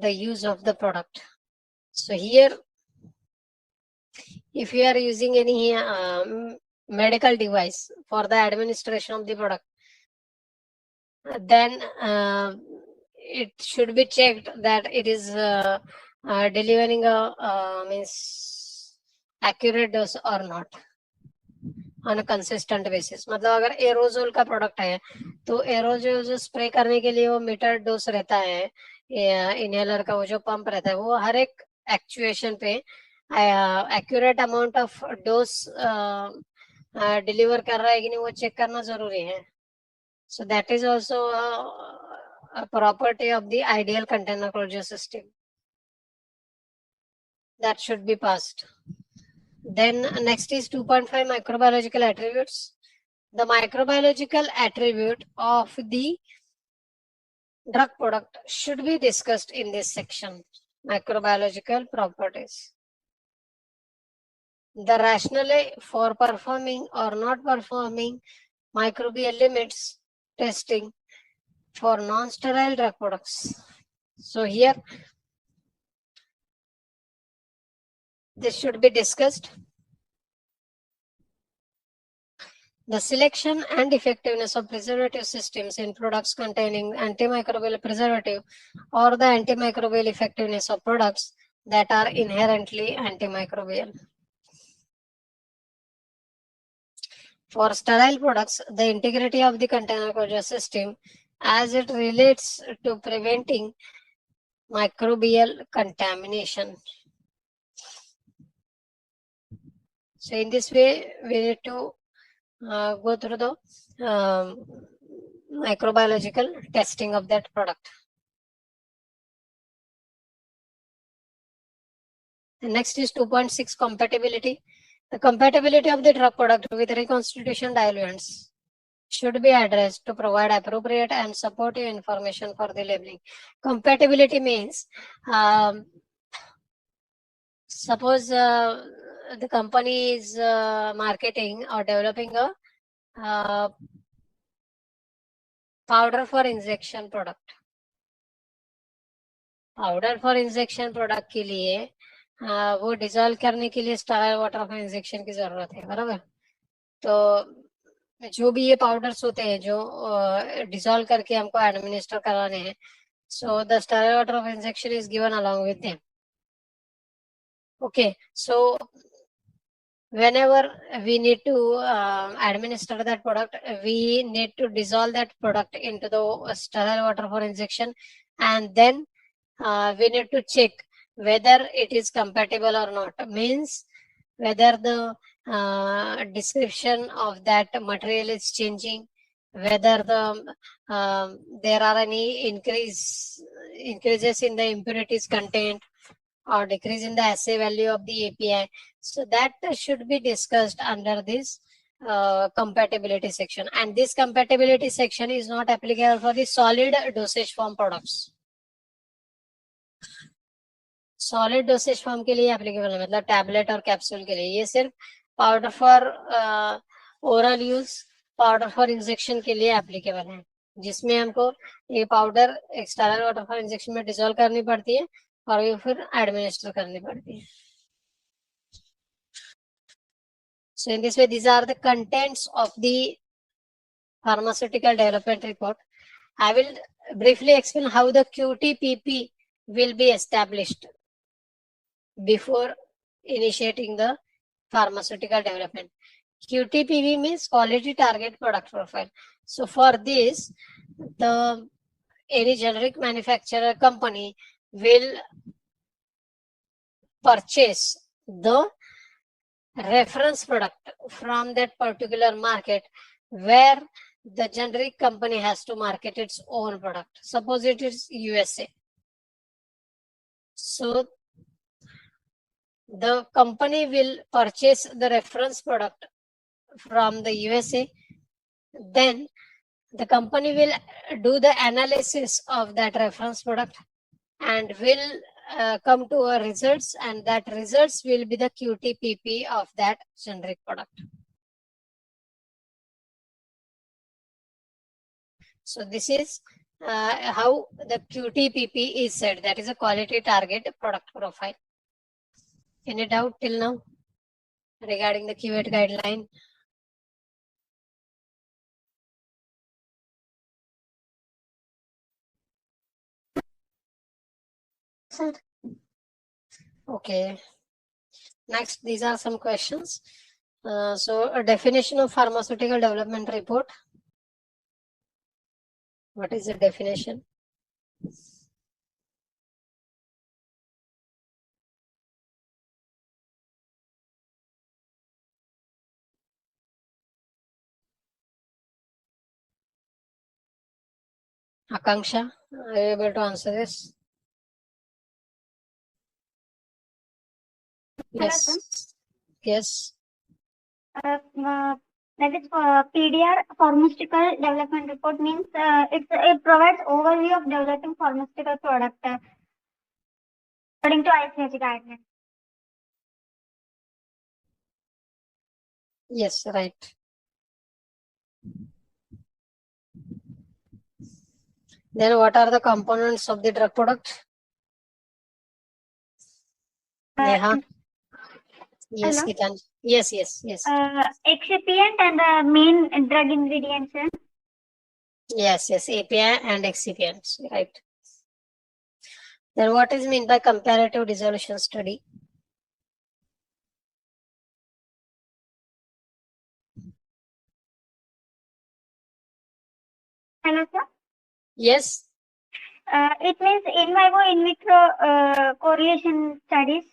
the use of the product. So here, if you are using any medical device for the administration of the product, then it should be checked that it is delivering a means accurate dose or not on a consistent basis. मतलब अगर aerosol का product है तो aerosol जो spray करने के लिए वो मीटर डोज रहता है, इनहेलर का वो जो पंप रहता है वो हर एक एक्चुएशन पे accurate amount of dose deliver कर रहा है कि नहीं वो चेक करना जरूरी है. So that is also a property of the ideal container closure system that should be passed. Then next is 2.5 microbiological attributes. The microbiological attribute of the drug product should be discussed in this section. Microbiological properties. The rationale for performing or not performing microbial limits testing for non-sterile drug products. So here this should be discussed. The selection and effectiveness of preservative systems in products containing antimicrobial preservative or the antimicrobial effectiveness of products that are inherently antimicrobial. For sterile products, the integrity of the container closure system as it relates to preventing microbial contamination. So in this way, we need to go through the microbiological testing of that product. The next is 2.6 compatibility. The compatibility of the drug product with reconstitution diluents should be addressed to provide appropriate and supportive information for the labeling. Compatibility means suppose the company is marketing or developing a powder for injection product. Powder for injection product के लिए वो dissolve करने के लिए sterile water of injection की जरूरत है, बराबर. तो जो भी ये पाउडर्स होते हैं जो डिजोल्व करके हमको एडमिनिस्टर कराने हैं, so the sterile water of injection is given along with them. Okay, so whenever we need to administer that product, we need to dissolve that product into the sterile water for injection, and then we need to check whether it is compatible or not. Means whether the description of that material is changing, whether the there are any increases in the impurities content or decrease in the assay value of the API. So that should be discussed under this compatibility section, and this compatibility section is not applicable for the solid dosage form products. Solid dosage form के लिए applicable है, मतलब tablet और capsule के लिए। ये सिर्फ powder for oral use, powder for injection के लिए एप्लीकेबल है, जिसमें हमको ये powder external water for injection में डिसॉल्व करनी पड़ती है और ये फिर एडमिनिस्टर करनी पड़ती है। So in this way, these are the contents of the pharmaceutical development report. I will briefly explain how the QTPP will be established before initiating the pharmaceutical development. QTPP means quality target product profile. So for this, any generic manufacturer company will purchase the reference product from that particular market where the generic company has to market its own product. Suppose it is USA. So the company will purchase the reference product from the USA. Then the company will do the analysis of that reference product and will come to a results, and that results will be the QTPP of that generic product. So this is how the QTPP is said, that is a quality target product profile. Any doubt till now regarding the QA guideline? Okay. Next, these are some questions. So a definition of pharmaceutical development report. What is the definition? Akanksha, are you able to answer this? Yes. Yes. That is PDR, pharmaceutical development report, means it provides overview of developing pharmaceutical product according to ICH guidelines. Yes, right. Then what are the components of the drug product? Neha? Yes, hello? Gitan. Yes. Excipient and main drug ingredients. Yes, API and excipients, right. Then what is meant by comparative dissolution study? Hello, sir. Yes. It means in vivo in vitro correlation studies.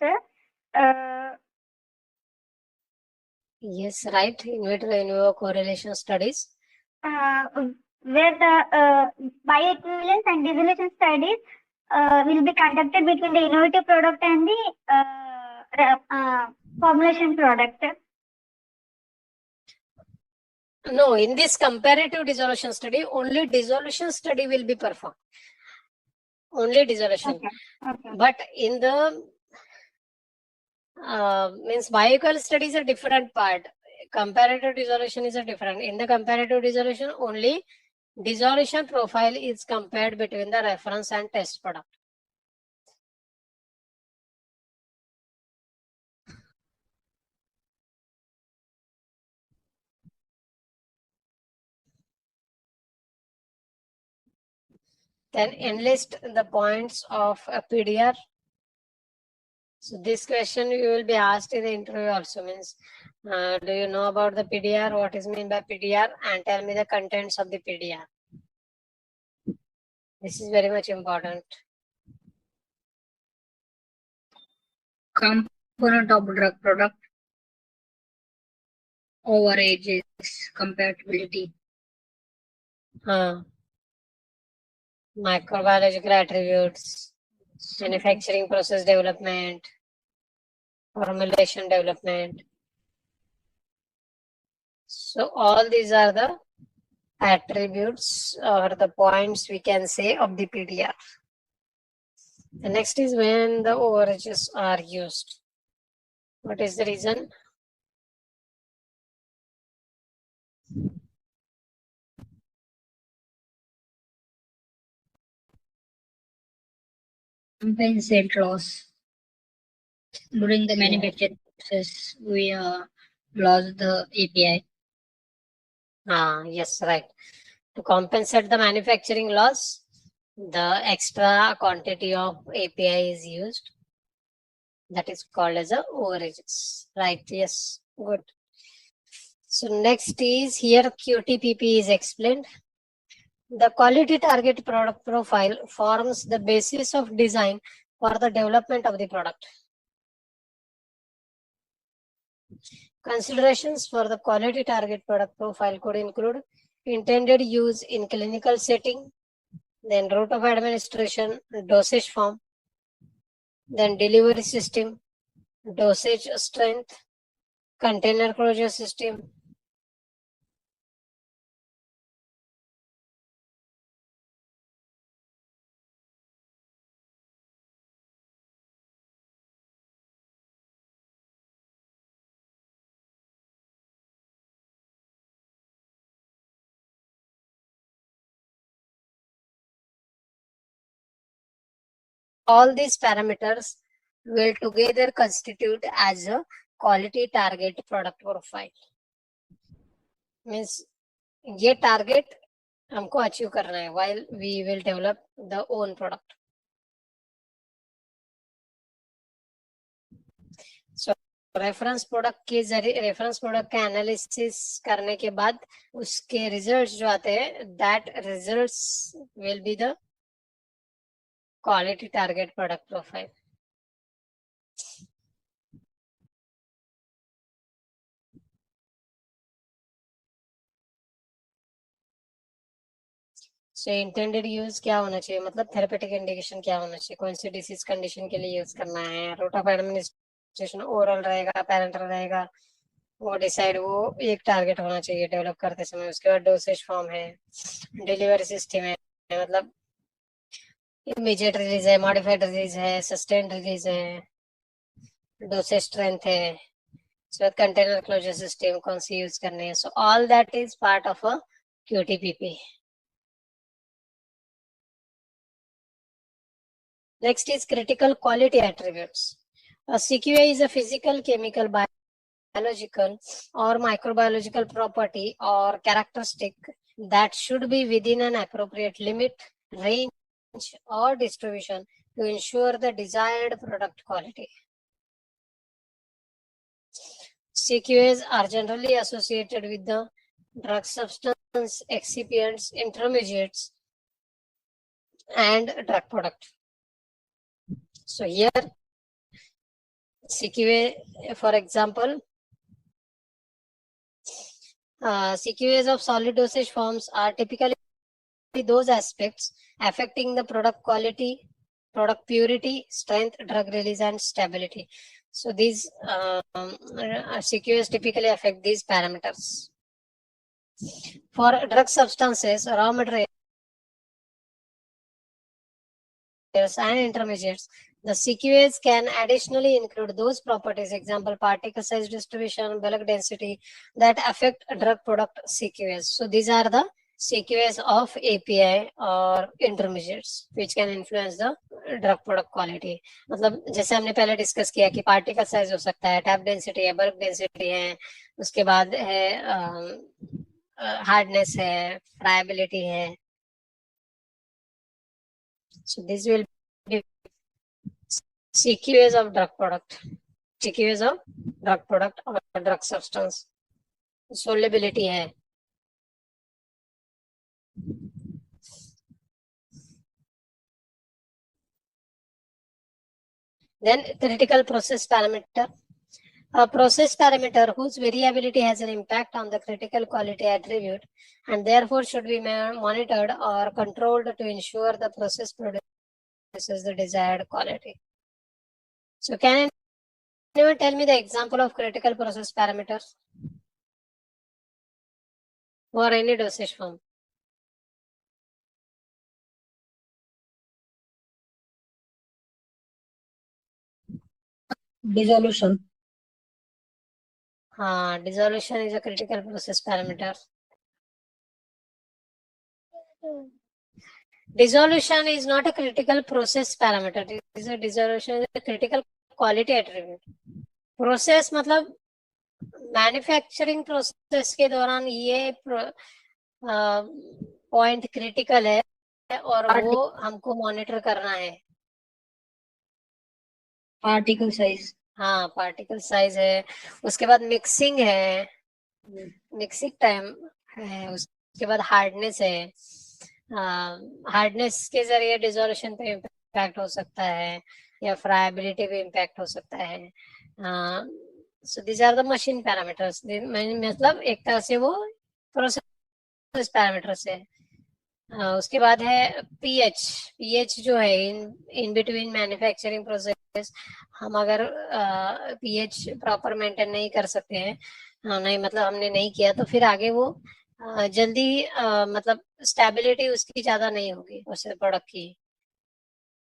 Yes, right. In vitro in vivo correlation studies. Where the bioequivalence and dissolution studies will be conducted between the innovative product and the formulation product. No, in this comparative dissolution study, only dissolution study will be performed. Only dissolution. Okay. But in the means bioequivalence study is a different part. Comparative dissolution is a different. In the comparative dissolution, only dissolution profile is compared between the reference and test product. Then enlist the points of a PDR. So this question you will be asked in the interview also, means do you know about the PDR? What is meant by PDR? And tell me the contents of the PDR. This is very much important. Component of drug product, overages, compatibility. Microbiological attributes, manufacturing process development, formulation development. So all these are the attributes or the points we can say of the PDR. The next is when the overages are used. What is the reason? Compensate loss. During the manufacturing process, we lost the API. Yes, right. To compensate the manufacturing loss, the extra quantity of API is used. That is called as a overages. Right, yes, good. So next is here QTPP is explained. The quality target product profile forms the basis of design for the development of the product. Considerations for the quality target product profile could include intended use in clinical setting, then route of administration, dosage form, then delivery system, dosage strength, container closure system. All these parameters will together constitute as a quality target product profile. Means ये target हमको achieve करना है while we will develop the own product. So reference product के जरिए reference product का analysis करने के बाद उसके रिजल्ट्स जो आते हैं that results will be the quality target product profile. So intended use क्या होना चाहिए, मतलब थेरेपेटिक इंडिकेशन क्या होना चाहिए, कौन सी डिसीज कंडीशन के लिए यूज करना है, रूट ऑफ एडमिनिस्ट्रेशन ओरल रहेगा पैरेंटल रहेगा, वो डिसाइड वो एक टारगेट होना चाहिए डेवलप करते समय. उसके बाद डोसेज फॉर्म है, डिलीवरी सिस्टम है, मतलब इमीडिएट रिलीज है, मॉडिफाइड रिलीज है, सस्टेन्ड रिलीज है, डोसेज स्ट्रेंथ है, उसके बाद कंटेनर क्लोजर सिस्टम कौन सी यूज करनी है. So all that is part of a QTPP. Next is critical quality attributes. A CQA is a physical, chemical, biological, or microbiological property or characteristic that should be within an appropriate limit, range, or distribution to ensure the desired product quality. CQAs are generally associated with the drug substance, excipients, intermediates, and drug product. So here CQA, for example, CQAs of solid dosage forms are typically those aspects affecting the product quality, product purity, strength, drug release, and stability. So these CQAs typically affect these parameters. For drug substances, raw materials, and intermediates, the CQAs can additionally include those properties, example particle size distribution, bulk density, that affect drug product CQAs. So these are the CQAs of API or intermediates which can influence the drug product quality. मतलब जैसे हमने पहले discuss किया कि particle size हो सकता है, tap density है, बल्क डेंसिटी है, उसके बाद है हार्डनेस है, फ्रायबिलिटी है. So this will be CQAs of drug product, CQAs of drug product or drug substance. Solubility है. Then critical process parameter. A process parameter whose variability has an impact on the critical quality attribute and therefore should be monitored or controlled to ensure the process produces the desired quality. So can anyone tell me the example of critical process parameters for any dosage form? Dissolution. Dissolution is a critical process parameter. Dissolution is not a critical process parameter. It is a dissolution is a critical quality attribute. Process मतलब manufacturing process के दौरान ये point critical है और वो हमको monitor करना है. Particle size. हाँ, पार्टिकल साइज है. उसके बाद मिक्सिंग है, मिक्सिंग टाइम है. उसके बाद हार्डनेस है. हार्डनेस के जरिए डिसोल्यूशन पे इम्पैक्ट हो सकता है या फ्राइबिलिटी पे इम्पैक्ट हो सकता है. So these are the machine parameters. मतलब एक तरह से वो प्रोसेस पैरामीटर्स है. उसके बाद है पीएच. पीएच जो है इन बिटवीन मैन्युफैक्चरिंग प्रोसेस, हम अगर पीएच प्रॉपर मेंटेन नहीं कर सकते हैं, नहीं मतलब हमने नहीं किया, तो फिर आगे वो जल्दी मतलब स्टेबिलिटी उसकी ज्यादा नहीं होगी उस प्रोडक्ट की.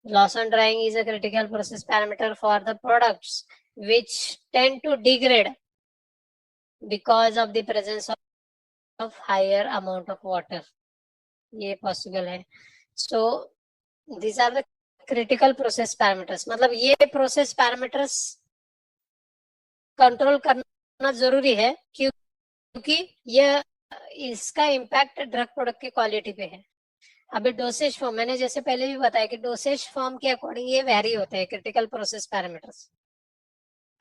Loss on drying is a critical process parameter for the products which tend to degrade because of the presence of higher amount of water. ये possible है. So these are the critical process parameters. मतलब ये process parameters control करना जरूरी है क्योंकि ये इसका इम्पैक्ट ड्रग प्रोडक्ट की क्वालिटी पे है. अभी डोसेज फॉर्म, मैंने जैसे पहले भी बताया कि डोसेज फॉर्म के अकॉर्डिंग ये वेरी होते हैं क्रिटिकल प्रोसेस पैरामीटर्स.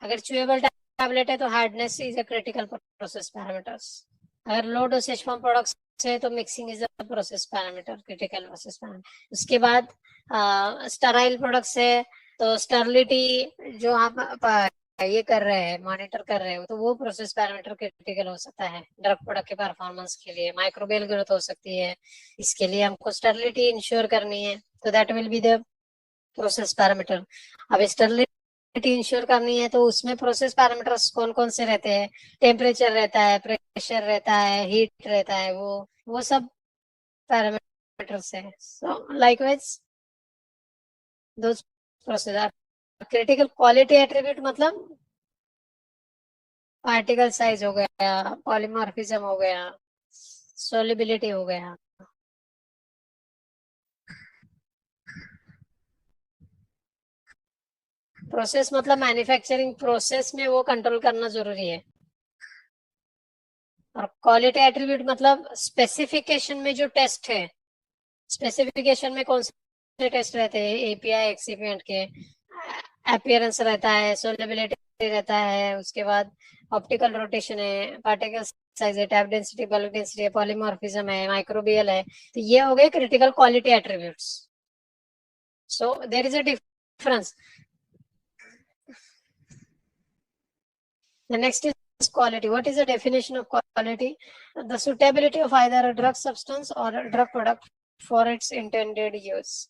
अगर च्यूएबल टैबलेट है तो hardness is a critical process parameters. अगर लो डोसेज फॉर्म प्रोडक्ट्स है तो mixing is a process parameter, critical process parameter. उसके बाद स्टराइल प्रोडक्ट्स है तो स्टरलिटी जो आप ये कर रहे हैं, मॉनिटर कर रहे हो, तो वो प्रोसेस पैरामीटर क्रिटिकल हो सकता है ड्रग प्रोडक्ट के परफॉर्मेंस के लिए. माइक्रोबियल ग्रोथ हो सकती है, इसके लिए हमको स्टरलिटी इंश्योर करनी है, तो that will be the process parameter. अब स्टरलिटी इंश्योर करनी है तो उसमें प्रोसेस पैरामीटर्स कौन कौन से रहते हैं? टेम्परेचर रहता है, प्रेशर रहता है, हीट रहता है, वो सब पैरामीटर्स है. सो लाइकवाइज दोस प्रोसेस. क्रिटिकल क्वालिटी एट्रीब्यूट मतलब पार्टिकल साइज हो गया, पॉलीमॉर्फिज्म हो गया, सोलिबिलिटी हो गया. प्रोसेस मतलब मैन्युफैक्चरिंग प्रोसेस में वो कंट्रोल करना जरूरी है. और क्वालिटी एट्रीब्यूट मतलब स्पेसिफिकेशन में जो टेस्ट है, स्पेसिफिकेशन में कौन से टेस्ट रहते हैं? एपीआई एक्सिपिएंट के अपीयरेंस रहता है, सोलिबिलिटी रहता है, उसके बाद ऑप्टिकल रोटेशन है, पार्टिकल साइज है, टैप डेंसिटी, बल्क डेंसिटी है, पॉलीमॉर्फिज्म है, माइक्रोबियल है. तो ये हो गए critical quality attributes. So there is a difference. The next is quality. What is the definition of quality? The suitability of either a drug substance or a drug product for its intended use.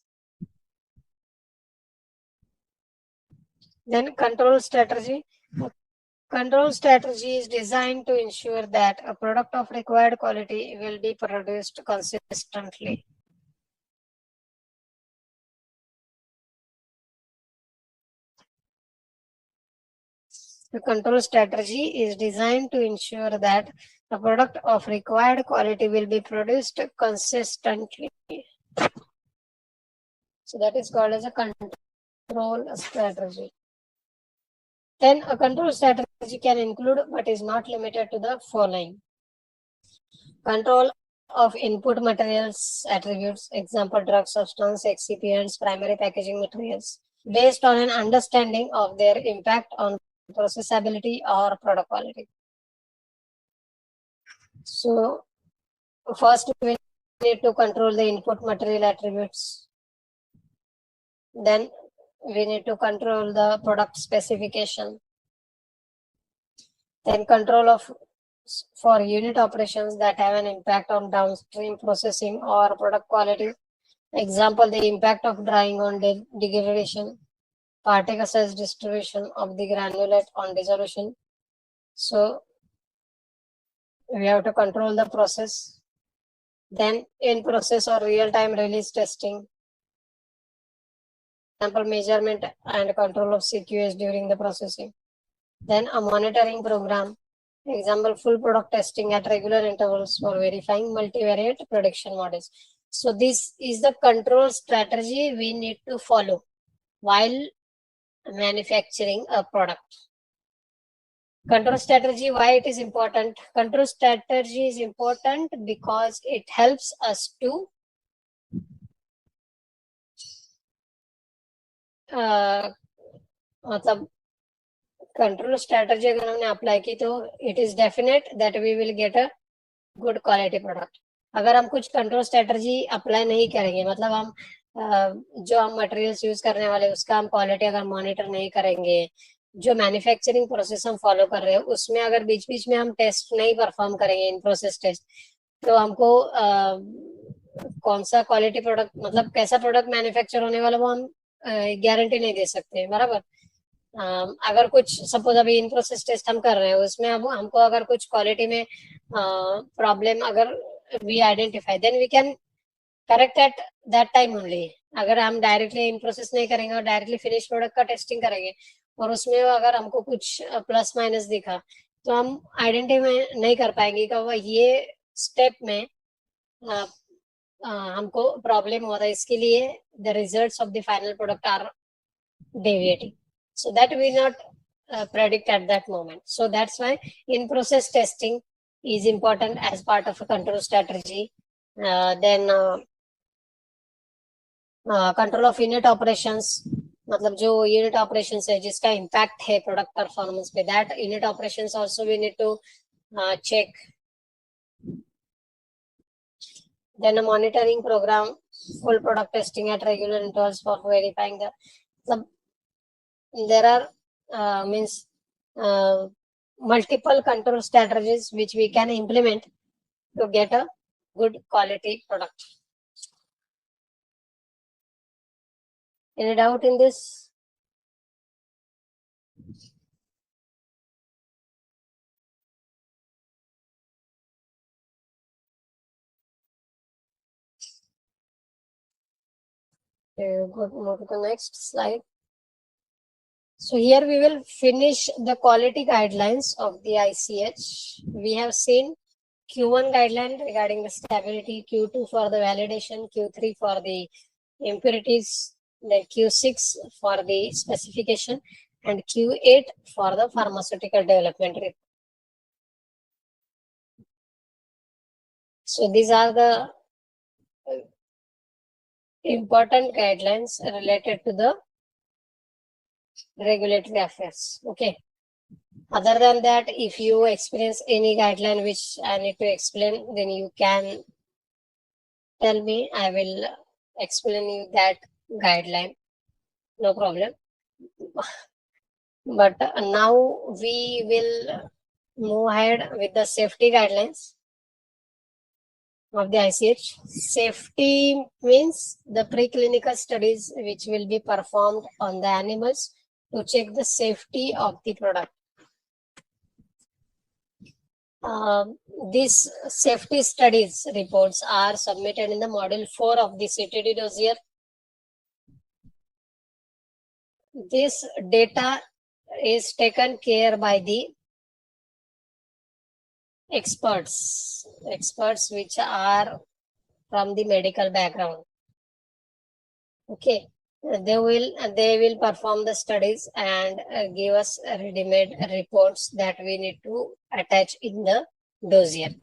Then control strategy. Control strategy is designed to ensure that a product of required quality will be produced consistently. The control strategy is designed to ensure that the product of required quality will be produced consistently. So that is called as a control strategy. Then a control strategy can include but is not limited to the following. Control of input materials attributes, example drug substance, excipients, primary packaging materials, based on an understanding of their impact on processability or product quality. So first we need to control the input material attributes. Then we need to control the product specification. Then control of for unit operations that have an impact on downstream processing or product quality. Example, the impact of drying on degradation, particle size distribution of the granulate on dissolution. So we have to control the process. Then in process or real-time release testing. Sample measurement and control of CQS during the processing. Then a monitoring program, example full product testing at regular intervals for verifying multivariate prediction models. So this is the control strategy we need to follow while manufacturing a product. Control strategy, why it is important? Control strategy is important because it helps us to मतलब control strategy अगर हमने apply की तो it is definite that we will get a good quality product. अगर हम कुछ control strategy apply नहीं करेंगे, मतलब हम जो हम मटेरियल्स यूज करने वाले उसका हम क्वालिटी अगर मॉनिटर नहीं करेंगे, जो मैन्युफैक्चरिंग प्रोसेस हम फॉलो कर रहे हैं उसमें अगर बीच बीच में हम टेस्ट नहीं परफॉर्म करेंगे, इन प्रोसेस टेस्ट, तो हमको कौन सा क्वालिटी प्रोडक्ट, मतलब कैसा प्रोडक्ट मैन्युफैक्चर होने वाला वो हम गारंटी नहीं दे सकते, बराबर. अगर कुछ सपोज अभी इन प्रोसेस टेस्ट हम कर रहे हैं उसमें अब हमको अगर कुछ क्वालिटी में प्रॉब्लम अगर we identify, then we can correct at that time only. अगर हम डायरेक्टली इन प्रोसेस नहीं करेंगे और डायरेक्टली फिनिश प्रोडक्ट का टेस्टिंग करेंगे और उसमें अगर हमको कुछ प्लस माइनस दिखा तो हम आइडेंटिफाई नहीं कर पाएंगे कि वो ये स्टेप में हमको प्रॉब्लम हो रहा है, इसके लिए the results of the final product are deviating, so that we not predict at that moment. So that's why in process testing is important as part of a control strategy. Then control of unit operations, मतलब जो unit operation है जिसका impact है product performance पे, that unit operations also we need to check. Then a monitoring program, full product testing at regular intervals for verifying the there are multiple control strategies which we can implement to get a good quality product. Any doubt in this? Move to the next slide. So here we will finish the quality guidelines of the ICH. We have seen Q1 guideline regarding the stability, Q2 for the validation, Q3 for the impurities, then Q6 for the specification, and Q8 for the pharmaceutical development report. So these are the important guidelines related to the regulatory affairs. Okay. Other than that, if you experience any guideline which I need to explain, then you can tell me. I will explain you that guideline. No problem. But now we will move ahead with the safety guidelines of the ICH. Safety means the preclinical studies which will be performed on the animals to check the safety of the product. These safety studies reports are submitted in the module 4 of the CTD dossier. This data is taken care by the experts which are from the medical background. Okay, they will perform the studies and give us ready-made reports that we need to attach in the dossier.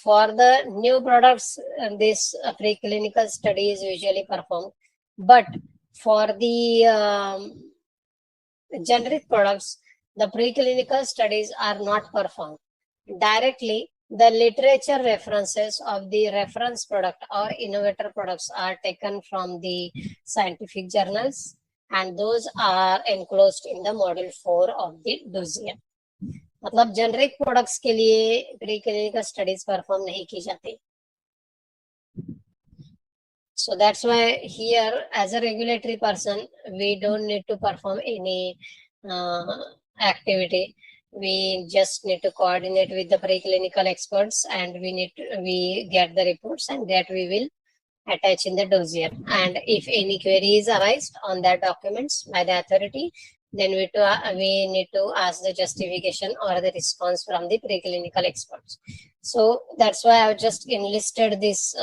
For the new products, this preclinical study is usually performed, but for the generic products, the preclinical studies are not performed. Directly, the literature references of the reference product or innovator products are taken from the scientific journals, and those are enclosed in the module 4 of the dossier. मतलब generic products के लिए preclinical studies perform नहीं की जाती. So that's why here, as a regulatory person, we don't need to perform any activity. We just need to coordinate with the preclinical experts, and we get the reports, and that we will attached in the dossier. And if any queries arise on that documents by the authority, then we need to ask the justification or the response from the preclinical experts. So that's why I've just enlisted this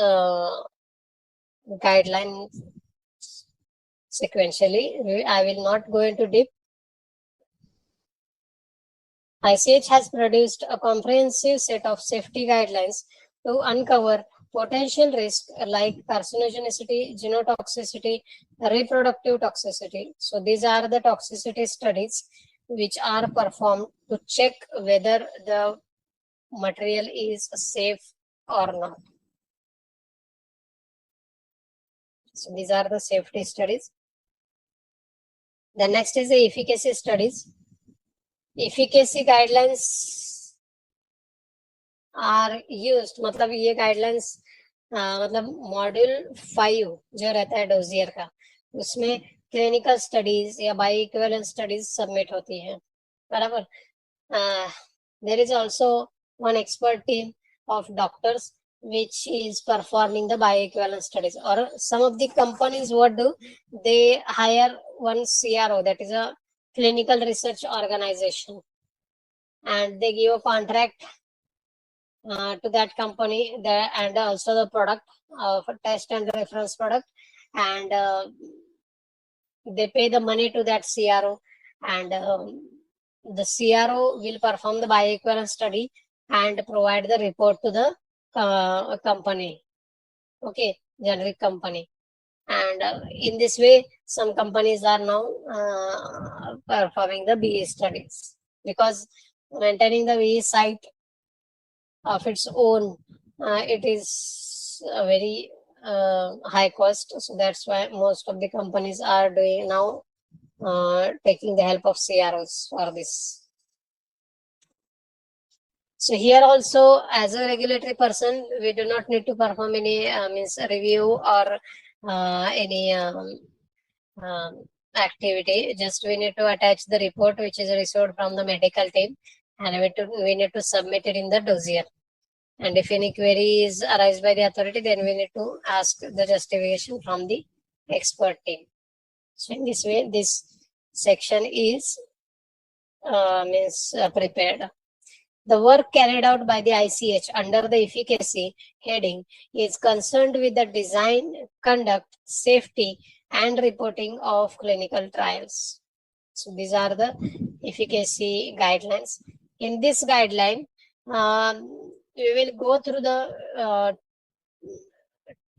guideline sequentially. I will not go into deep. ICH has produced a comprehensive set of safety guidelines to uncover potential risks like carcinogenicity, genotoxicity, reproductive toxicity. So these are the toxicity studies which are performed to check whether the material is safe or not. So these are the safety studies. The next is the efficacy studies. Efficacy guidelines are used, मतलब ये guidelines मतलब module 5 जो रहता है dossier का, उसमें clinical studies या bio equivalent studies submit होती है, बराबर. There is also one expert team of doctors which is performing the bioequivalent studies, or some of the companies, what do they hire one CRO, that is a clinical research organization, and they give a contract to that company and also the product of test and reference product, and they pay the money to that CRO, and the CRO will perform the bioequivalent study and provide the report to the company, okay, generic company. And in this way, some companies are now performing the BE studies, because maintaining the BE site of its own, it is a very high cost. So that's why most of the companies are doing now, taking the help of CROs for this. So here also, as a regulatory person, we do not need to perform any review or any activity. Just we need to attach the report which is received from the medical team, and we need to submit it in the dossier. And if any queries arise by the authority, then we need to ask the justification from the expert team. So in this way, this section is prepared. The work carried out by the ICH under the efficacy heading is concerned with the design, conduct, safety, and reporting of clinical trials. So these are the efficacy guidelines. In this guideline, we will go through the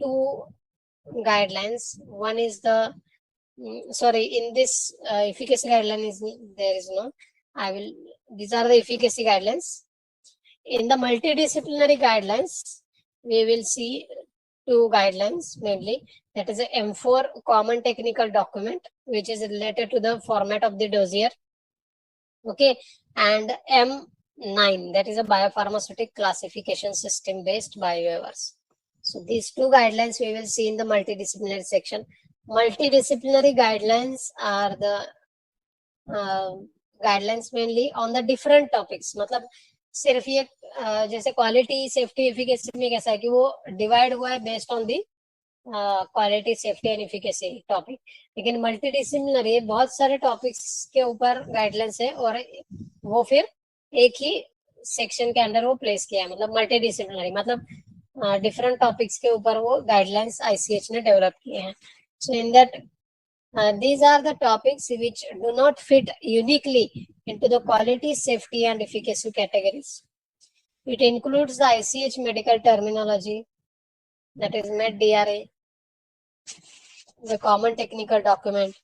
two guidelines. One is the in this efficacy guideline there is no. These are the efficacy guidelines. In the multidisciplinary guidelines, we will see two guidelines mainly. That is a M4 common technical document, which is related to the format of the dossier. Okay, and M9, that is a biopharmaceutical classification system based biowaivers. So these two guidelines we will see in the multidisciplinary section. Multidisciplinary guidelines are the guidelines mainly on the different topics. मतलब सिर्फ ये जैसे quality safety efficacy में कैसा है कि वो divide हुआ है based on the quality safety and efficacy topic, लेकिन मल्टीडिसिप्लिनरी बहुत सारे टॉपिक्स के ऊपर गाइडलाइंस है और वो फिर एक ही सेक्शन के अंदर वो प्लेस किया है, मतलब मल्टीडिसिप्लिनरी, मतलब डिफरेंट टॉपिक्स के ऊपर वो गाइडलाइंस आईसीएच ने डेवलप किए हैं. So in that these are the topics which do not fit uniquely into the quality, safety, and efficacy categories. It includes the ICH medical terminology, that is MED-DRA, the common technical document,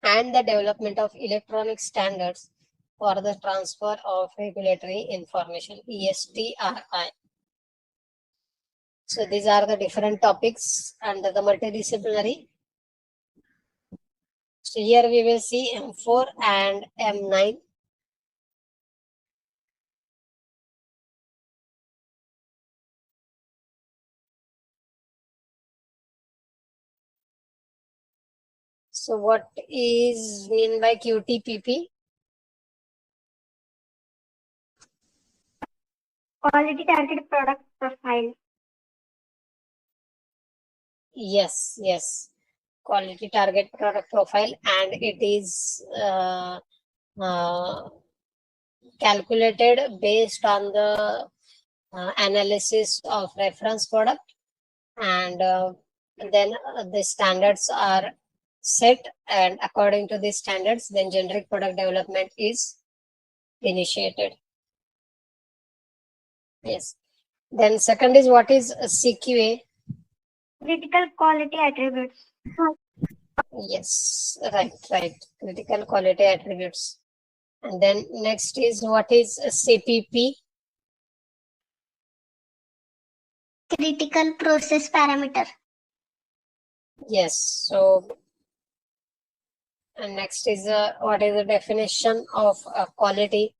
and the development of electronic standards for the transfer of regulatory information, ESTRI. So these are the different topics under the multidisciplinary. So here we will see M4 and M9. So what is mean by QTPP? Quality targeted product profile. Yes. Quality target product profile, and it is calculated based on the analysis of reference product, and then the standards are set, and according to these standards, then generic product development is initiated. Yes. Then second is, what is CQA? Critical quality attributes. Yes, right. Critical quality attributes. And then next is, what is CPP? Critical process parameter. Yes. So, and next is, what is the definition of quality?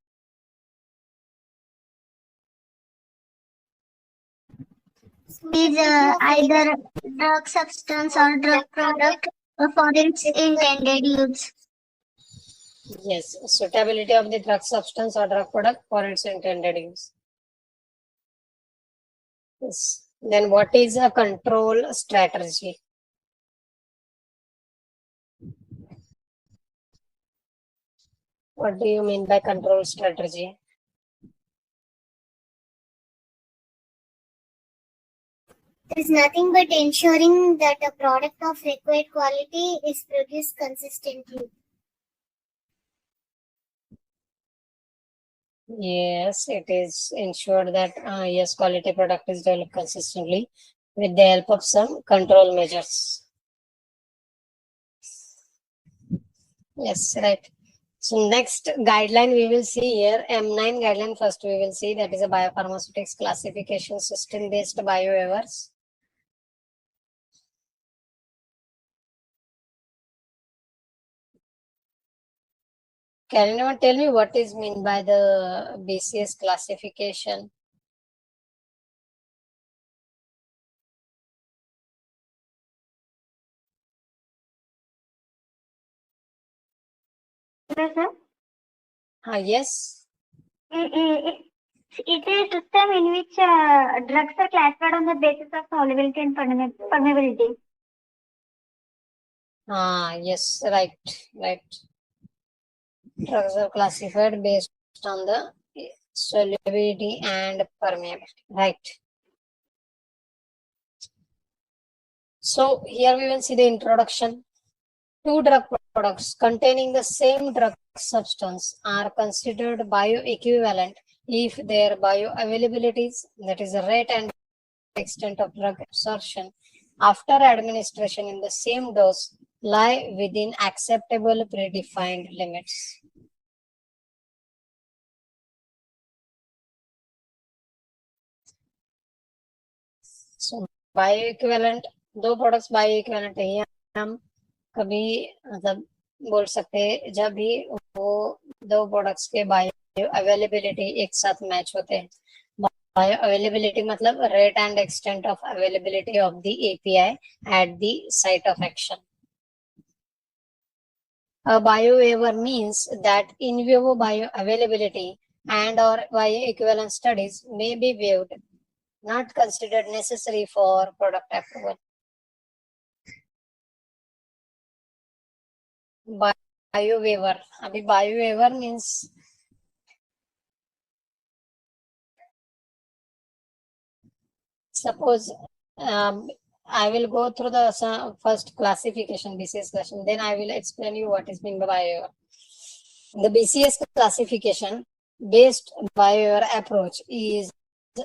Is either drug substance or drug product for its intended use. Yes, suitability of the drug substance or drug product for its intended use. Yes. Then what is a control strategy? What do you mean by control strategy? It is nothing but ensuring that a product of required quality is produced consistently. Yes, it is ensured that yes, quality product is developed consistently with the help of some control measures. Yes, right. So next guideline we will see here, M9 guideline. First we will see, that is a biopharmaceutics classification system based biowaivers. Can anyone tell me what is meant by the BCS classification? Yes, sir. Yes. It is a system in which drugs are classified on the basis of solubility and permeability. Yes, right. Drugs are classified based on the solubility and permeability, right? So here we will see the introduction. Two drug products containing the same drug substance are considered bioequivalent if their bioavailabilities, that is the rate and extent of drug absorption after administration in the same dose, lie within acceptable predefined limits. So bioequivalent, दो products bioequivalent है, हम कभी मतलब बोल सकते हैं जब भी वो दो प्रोडक्ट्स के बायो अवेलेबिलिटी एक साथ मैच होते हैं. Bio availability मतलब rate and extent of availability of the API at the site of action. A biowaiver means that in vivo bioavailability and or bioequivalent studies may be waived, not considered necessary for product approval. Biowaiver, अभी biowaiver means suppose I will go through the first classification, BCS classification, then I will explain you what is meant by biowaiver. The BCS classification based biowaiver approach is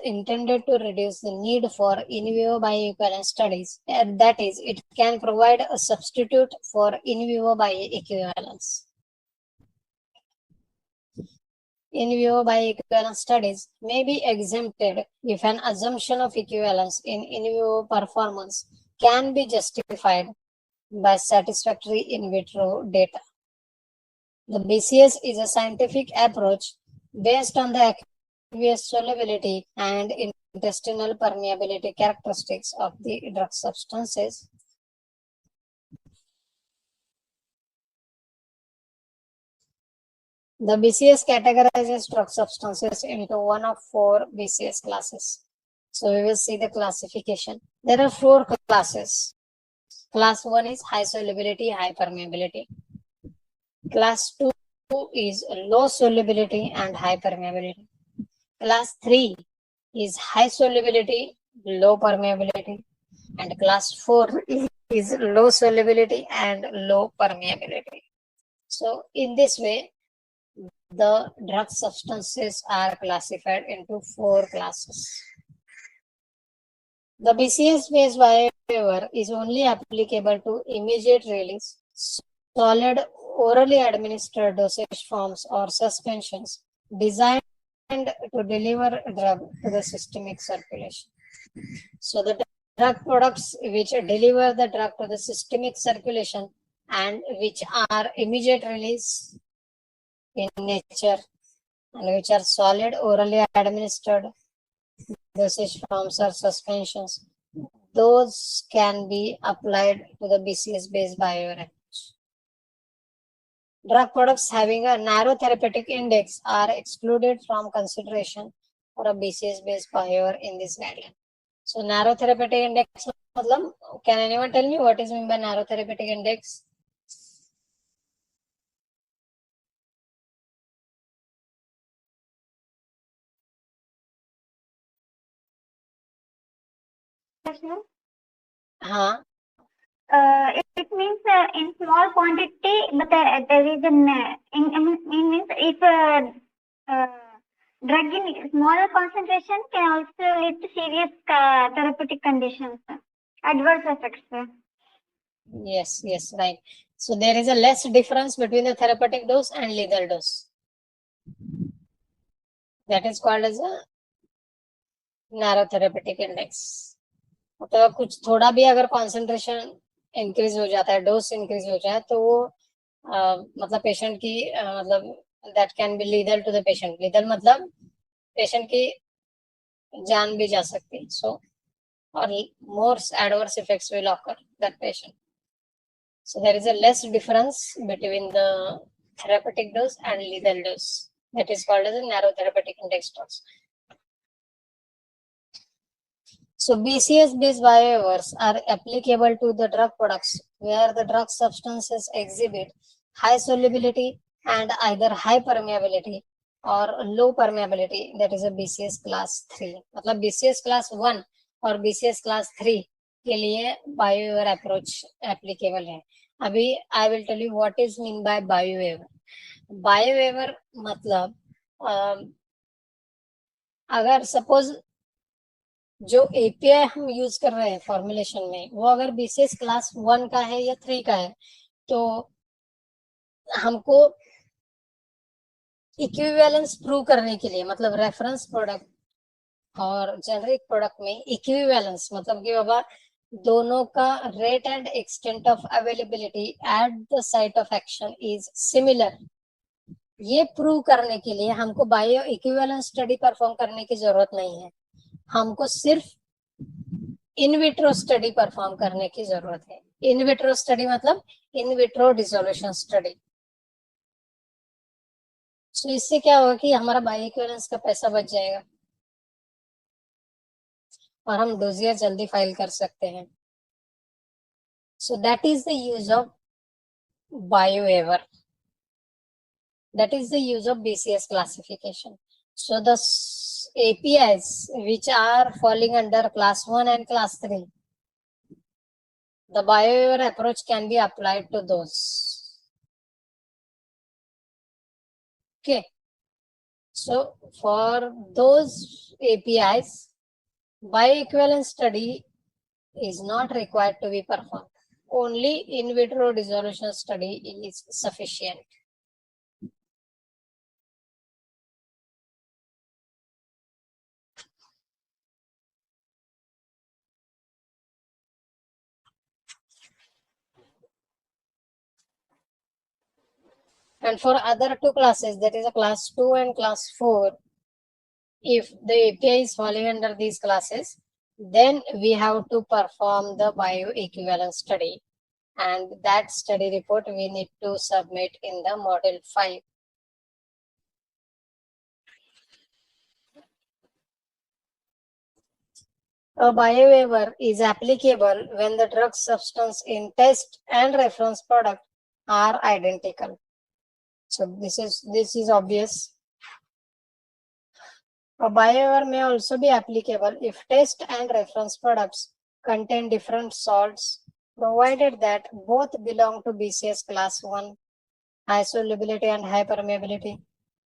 intended to reduce the need for in vivo bioequivalence studies. That is, it can provide a substitute for in vivo bioequivalence. In vivo bioequivalence studies may be exempted if an assumption of equivalence in vivo performance can be justified by satisfactory in vitro data. The BCS is a scientific approach based on the aqueous solubility and intestinal permeability characteristics of the drug substances. The BCS categorizes drug substances into one of four BCS classes. So we will see the classification. There are four classes. Class 1 is high solubility, high permeability. Class 2 is low solubility and high permeability. Class 3 is high solubility, low permeability. And class 4 is low solubility and low permeability. So in this way, the drug substances are classified into 4 classes. The BCS-based bioweaver is only applicable to immediate release, solid orally administered dosage forms or suspensions designed to deliver drug to the systemic circulation. So the drug products which deliver the drug to the systemic circulation and which are immediate release in nature and which are solid orally administered dosage forms or suspensions, those can be applied to the BCS-based bioweaver. Drug products having a narrow therapeutic index are excluded from consideration for a BCS-based bioweaver in this guideline. So narrow therapeutic index, can anyone tell me what is meant by narrow therapeutic index? Huh? It means in small quantity, but there is an means if drug in smaller concentration can also lead to serious therapeutic conditions, adverse effects. Yes, right. So there is a less difference between the therapeutic dose and lethal dose. That is called as a narrow therapeutic index. मतलब कुछ थोड़ा भी अगर concentration increase हो जाता है, dose increase हो जाए, तो वो मतलब patient की मतलब that can be lethal to the patient. Lethal मतलब patient की जान भी जा सकती है. So or more adverse effects will occur that patient. So there is a less difference between the therapeutic dose and lethal dose. That is called as a narrow therapeutic index dose. So BCS-based bioweavers are applicable to the drug products where the drug substances exhibit high solubility and either high permeability or low permeability. That is a BCS class 3. मतलब BCS class 1 और BCS class 3 के लिए bioweaver approach applicable है. अभी I will tell you what is mean by bioweaver. Bioweaver मतलब अगर suppose जो API हम यूज कर रहे हैं फॉर्मुलेशन में वो अगर बीसीएस क्लास 1 का है या 3 का है तो हमको इक्विवेलेंस प्रूव करने के लिए मतलब रेफरेंस प्रोडक्ट और जेनरिक प्रोडक्ट में इक्विवेलेंस मतलब कि बाबा दोनों का rate and extent of availability at the site of action is similar, ये प्रूव करने के लिए हमको बायो इक्विवेलेंस स्टडी परफॉर्म करने की जरूरत नहीं है, हमको सिर्फ इन विट्रो स्टडी परफॉर्म करने की जरूरत है. इन विट्रो स्टडी मतलब इन विट्रो डिसोल्यूशन स्टडी. तो इससे क्या होगा कि हमारा बायो इक्विवेलेंस का पैसा बच जाएगा और हम डोजियर जल्दी फाइल कर सकते हैं. So that is the use of bioweaver. That is the use of BCS classification. So the APIs which are falling under class 1 and class 3, the bioweaver approach can be applied to those. Okay. So for those APIs, bioequivalence study is not required to be performed. Only in vitro dissolution study is sufficient. And for other two classes, that is a class 2 and class 4, if the API is falling under these classes, then we have to perform the bioequivalence study. And that study report we need to submit in the module 5. A biowaiver is applicable when the drug substance in test and reference product are identical. So this is obvious. A biowaiver may also be applicable if test and reference products contain different salts, provided that both belong to BCS class 1, high solubility and high permeability.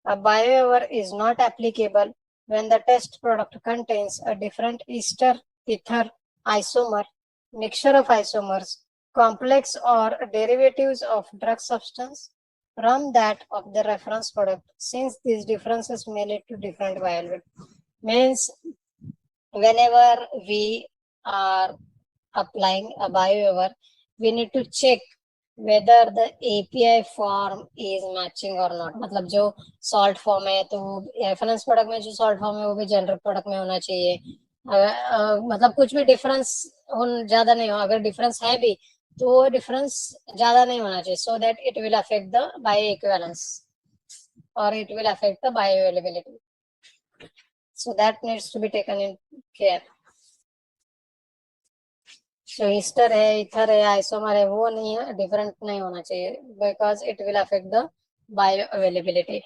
A biowaiver is not applicable when the test product contains a different ester, ether, isomer, mixture of isomers, complex or derivatives of drug substance from that of the reference product, since these differences may lead to different viability. Means whenever we are applying a biowaiver, we need to check whether the API form is matching or not. मतलब जो salt form है तो reference product में जो salt form है वो भी generic product में होना चाहिए. मतलब कुछ भी difference ज़्यादा नहीं हो. अगर difference है भी तो वो difference ज़्यादा नहीं होना चाहिए, so that it will affect the bioequivalence or it will affect the bioavailability. So that needs to be taken in care. So ester है, ether है, isomer है, वो नहीं है, different नहीं होना चाहिए, because it will affect the bioavailability.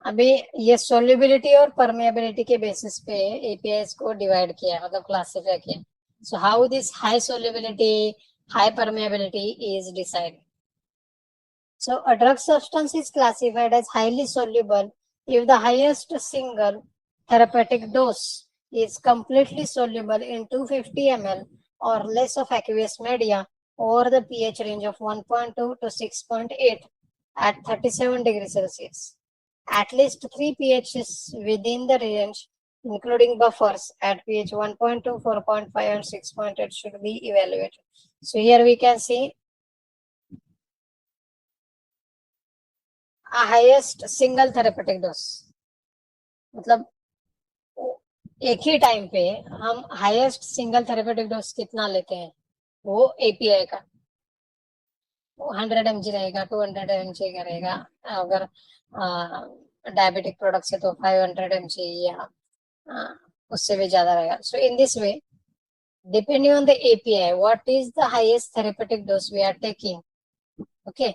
अभी ये solubility और permeability के basis पे APIs को divide किया, मतलब classify किया. So how this high solubility, high permeability is decided? So a drug substance is classified as highly soluble if the highest single therapeutic dose is completely soluble in 250 ml or less of aqueous media over the pH range of 1.2 to 6.8 at 37 degrees Celsius. At least 3 pHs within the range, including buffers at pH 1.2, 4.5 and 6.8 should be evaluated. So here we can see a highest single therapeutic dose. मतलब एक ही time पे हम highest single therapeutic dose कितना लेते हैं, वो API का 100 mg रहेगा, 200 mg का रहेगा, अगर डायबिटिक प्रोडक्ट है तो 500 mg या उससे भी ज्यादा रहेगा. So in this way, depending on the API, what is the highest therapeutic dose we are taking, okay,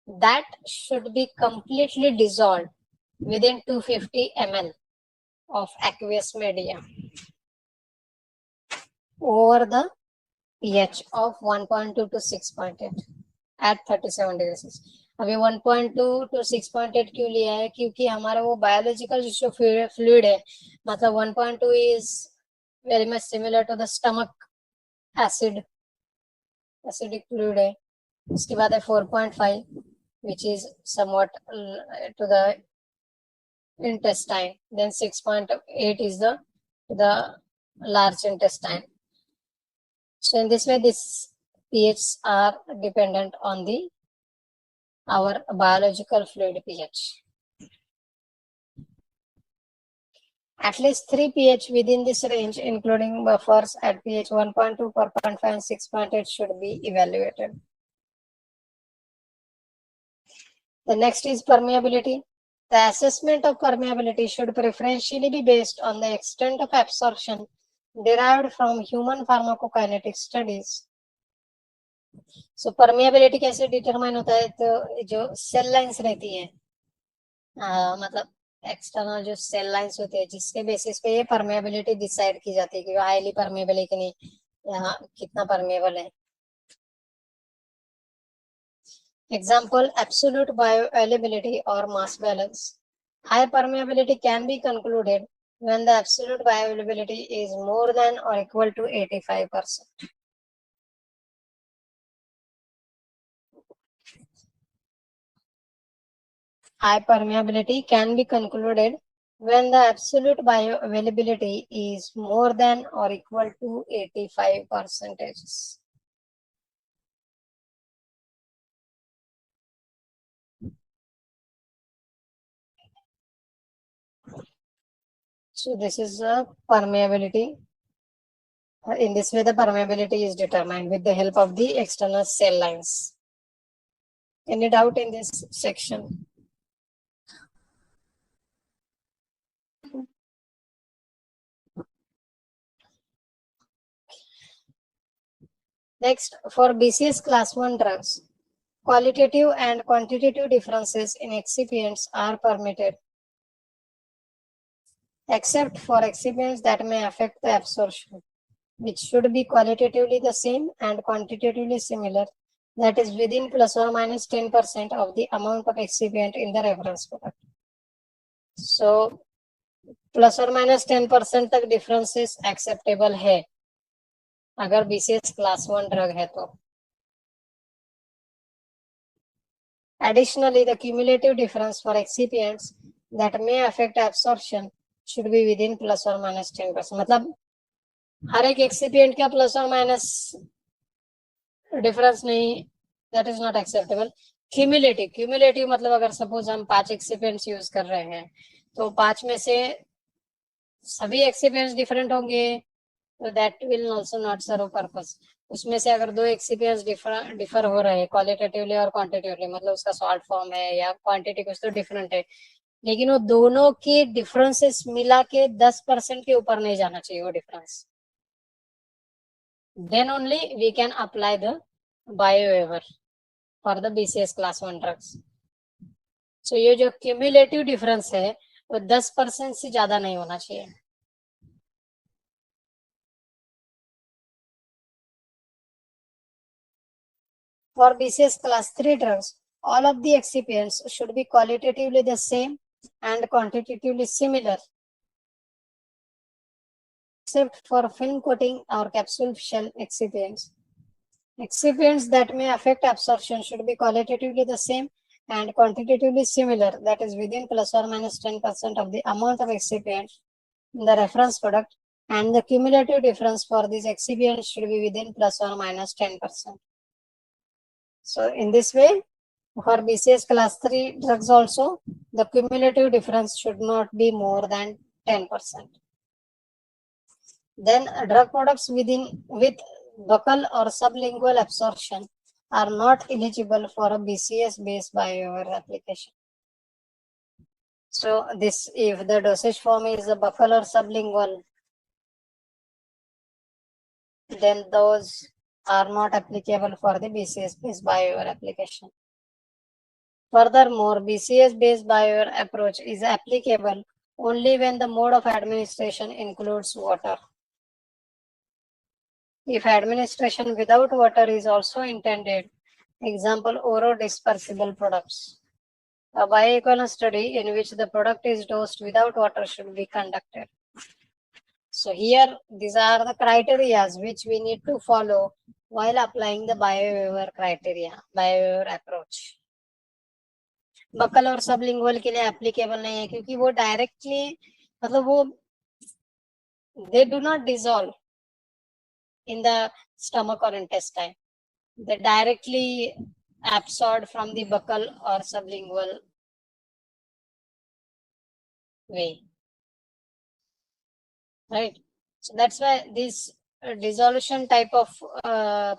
that should be completely dissolved within 250 ml of aqueous media over the pH of 1.2 to 6.8 at 37 degrees. अभी 1.2 to 6.8 क्यों लिया है? क्योंकि हमारा वो biological जो fluid है, मतलब 1.2 is very much similar to the stomach acid, acidic fluid है. उसके बाद है 4.5 which is somewhat to the intestine. Then 6.8 is the large intestine. So in this way, these pHs are dependent on our biological fluid pH. At least 3 pH within this range, including buffers at pH 1.2, 4.5 and 6.8 should be evaluated. The next is permeability. The assessment of permeability should preferentially be based on the extent of absorption derived from human pharmacokinetic studies. So permeability कैसे determine होता है? तो जो cell lines रहती है, मतलब external जो cell lines होती है, जिसके बेसिस पे ये परमेबिलिटी डिसाइड की जाती है कि वो हाईली परमेबल है कि नहीं, यहाँ कितना परमेबल है. Example, absolute bioavailability or mass balance. High permeability can be concluded when the absolute bioavailability is more than or equal to 85%. High permeability can be concluded when the absolute bioavailability is more than or equal to 85%. So this is a permeability. In this way, the permeability is determined with the help of the external cell lines. Any doubt in this section? Next, for BCS class 1 drugs, qualitative and quantitative differences in excipients are permitted, except for excipients that may affect the absorption, which should be qualitatively the same and quantitatively similar, that is within plus or minus 10% of the amount of excipient in the reference product. So plus और minus 10% तक differences acceptable है अगर BCS class 1 drug है तो. Additionally, the cumulative difference for excipients that may affect absorption should be within plus or minus 10%. मतलब हर एक excipient का plus और माइनस डिफरेंस नहीं, that is not acceptable. Cumulative मतलब अगर सपोज हम 5 एक्सिपिएंट्स यूज कर रहे हैं तो 5 में से सभी एक्सिपिएंट्स डिफरेंट होंगे, तो that will also not serve purpose. उसमें से अगर 2 एक्सिपिएंट्स डिफर हो रहे हैं क्वालिटेटिवली और क्वांटिटेटिवली, मतलब उसका सॉल्ट फॉर्म है या क्वांटिटी कुछ तो डिफरेंट है, लेकिन वो दोनों के डिफरेंसेस मिला के 10% के ऊपर नहीं जाना चाहिए वो difference. Then only we can apply the biowaiver for the BCS class 1 drugs. So ये जो cumulative difference है वो 10% से ज्यादा नहीं होना चाहिए. For BCS class 3 drugs, all of the excipients should be qualitatively the same and quantitatively similar, except for film coating or capsule shell excipients. Excipients that may affect absorption should be qualitatively the same and quantitatively similar, that is within plus or minus 10% of the amount of excipient in the reference product, and the cumulative difference for these excipients should be within plus or minus 10%. So in this way, for BCS class 3 drugs also, the cumulative difference should not be more than 10%. Then drug products with buccal or sublingual absorption are not eligible for a BCS based biowaiver application. So this, if the dosage form is a buccal or sublingual, then those are not applicable for the BCS based biowaiver application. Furthermore, BCS based biowaiver approach is applicable only when the mode of administration includes water. If administration without water is also intended, example orodispersible products, a bioequivalence study in which the product is dosed without water should be conducted. So here, these are the criteria which we need to follow while applying the biowaiver criteria, biowaiver approach. Buccal और sublingual के लिए applicable नहीं है क्योंकि वो directly, मतलब वो they do not dissolve in the stomach or intestine. They directly absorbed from the buccal or sublingual way. Right? So that's why this dissolution type of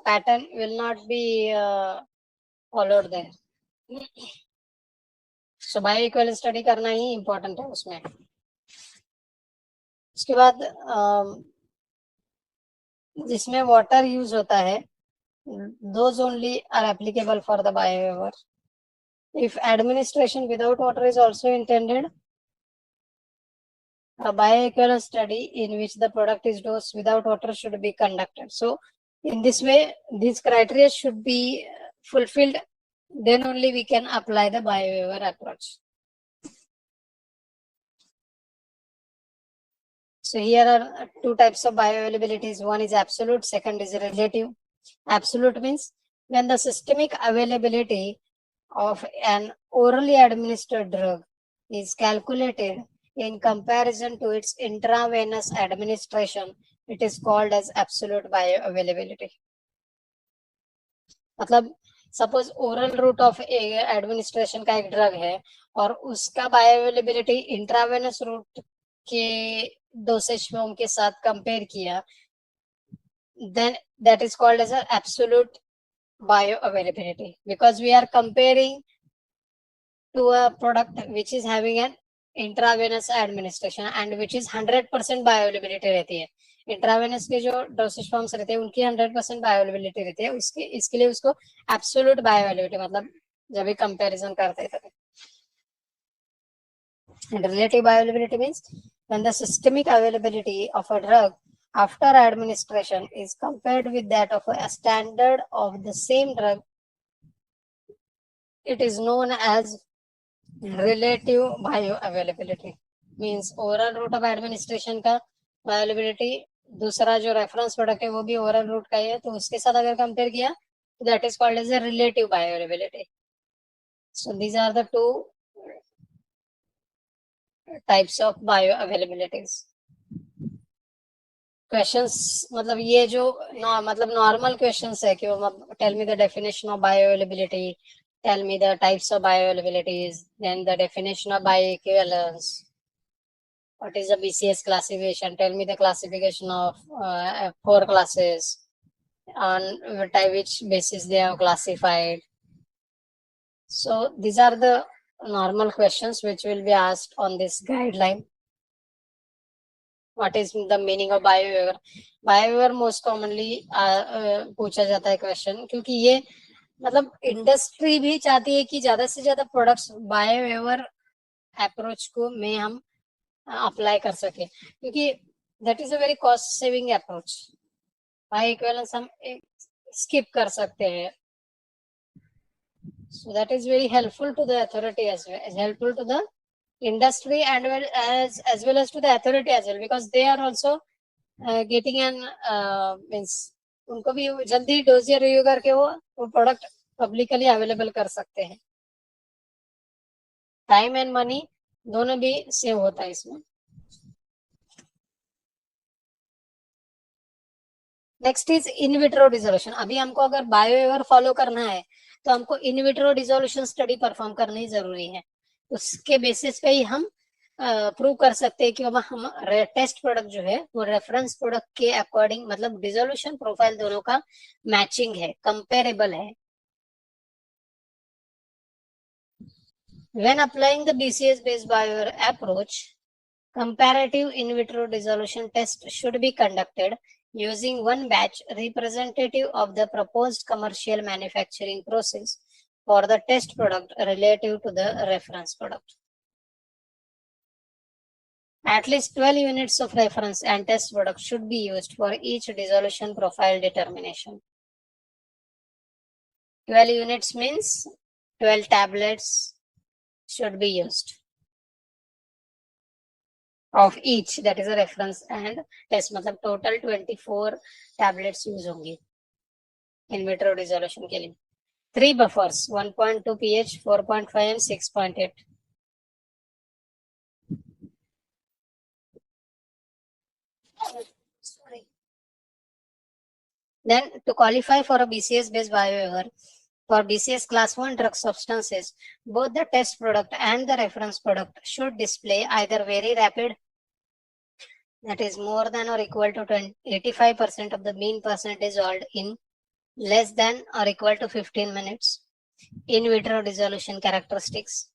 pattern will not be followed there. So bioequivalence study करना ही important है उसमें. उसके बाद जिसमें water use होता है, those only are applicable for the biowaiver. If administration without water is also intended, a bioequivalence study in which the product is dosed without water should be conducted. So in this way, these criteria should be fulfilled, then only we can apply the biowaiver approach. So here are two types of bioavailabilities. One is absolute, second is relative. Absolute means when the systemic availability of an orally administered drug is calculated in comparison to its intravenous administration, it is called as absolute bioavailability. मतलब suppose oral route of administration का एक drug है और उसका bioavailability intravenous route के dosage form के साथ compare किया, then that is called as an absolute bioavailability, because we are comparing to a product which is having an intravenous administration and which is 100% bioavailability रहती है, intravenous के जो dosage forms रहते हैं उनकी 100% बायोअवेलेबिलिटी रहती है, उसके इसके लिए उसको एब्सोल्यूट बायोअवेलेबिलिटी मतलब जब भी कंपैरिजन करते थे. And relative bioavailability means when the systemic availability of a drug after administration is compared with that of a standard of the same drug, it is known as relative bioavailability. Means oral route of administration का bioavailability दूसरा जो reference product है वो भी oral route का ही है, तो उसके साथ अगर कंपेयर किया तो that is called as a relative bioavailability. So these are the two types of bioavailabilities. Questions मतलब ये जो मतलब नॉर्मल क्वेश्चंस है कि tell me the definition of bioavailability, tell me the types of bioavailabilities, then the definition of bioequivalence, what is the BCS classification, tell me the classification of 4 classes, on which basis they are classified. So these are the normal questions which will be asked on this guideline. What is the meaning of bioweaver? Bioweaver most commonly पूछा जाता है question, क्योंकि ये मतलब industry भी चाहती है कि ज्यादा से ज्यादा प्रोडक्ट्स बायोवेवर अप्रोच को में हम अप्लाई कर सके, क्योंकि that is a very cost saving approach. Bio equivalence हम स्किप कर सकते हैं. So that is very helpful to the authority as well, as helpful to the industry and as well as to the authority as well, because they are also getting an means उनको भी जल्दी dossier review करके वो product publicly available कर सकते हैं. Time and money दोनों भी सेव होता है इसमें. Next is in vitro dissolution. अभी हमको अगर बायोवेवर फॉलो करना है तो हमको in vitro dissolution study perform करनी जरूरी है. उसके बेसिस पे ही हम प्रूव कर सकते हैं कि बाबा हम टेस्ट प्रोडक्ट जो है वो रेफरेंस प्रोडक्ट के अकॉर्डिंग मतलब डिसोल्यूशन प्रोफाइल दोनों का मैचिंग है, कंपेरेबल है. When applying the BCS based biowever approach, comparative in vitro dissolution test should be conducted using one batch representative of the proposed commercial manufacturing process for the test product relative to the reference product. At least 12 units of reference and test product should be used for each dissolution profile determination. 12 units means 12 tablets should be used of each, that is a reference and test, मतलब total 24 tablets use होंगी in vitro dissolution के लिए. 3 buffers 1.2 pH, 4.5 and 6.8. Sorry. Then to qualify for a BCS based bioweaver, for BCS class 1 drug substances, both the test product and the reference product should display either very rapid, that is more than or equal to 85% of the mean percent dissolved in less than or equal to 15 minutes, in vitro dissolution characteristics,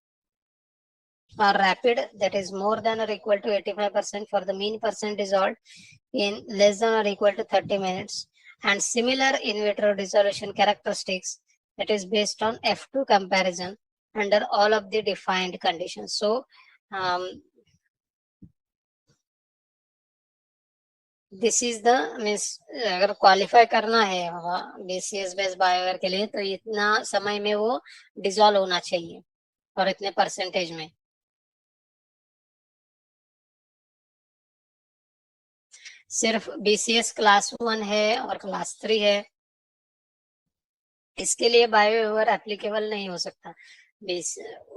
or rapid, that is more than or equal to 85% for the mean percent dissolved in less than or equal to 30 minutes, and similar in vitro dissolution characteristics, that is based on F2 comparison under all of the defined conditions. So this is the means अगर qualify करना है BCS based बायोवेयर के लिए तो इतना समय में वो डिसॉल्व होना चाहिए और इतने परसेंटेज में. सिर्फ BCS क्लास 1 है और क्लास 3 है, इसके लिए बायोवेयर एप्लीकेबल नहीं हो सकता.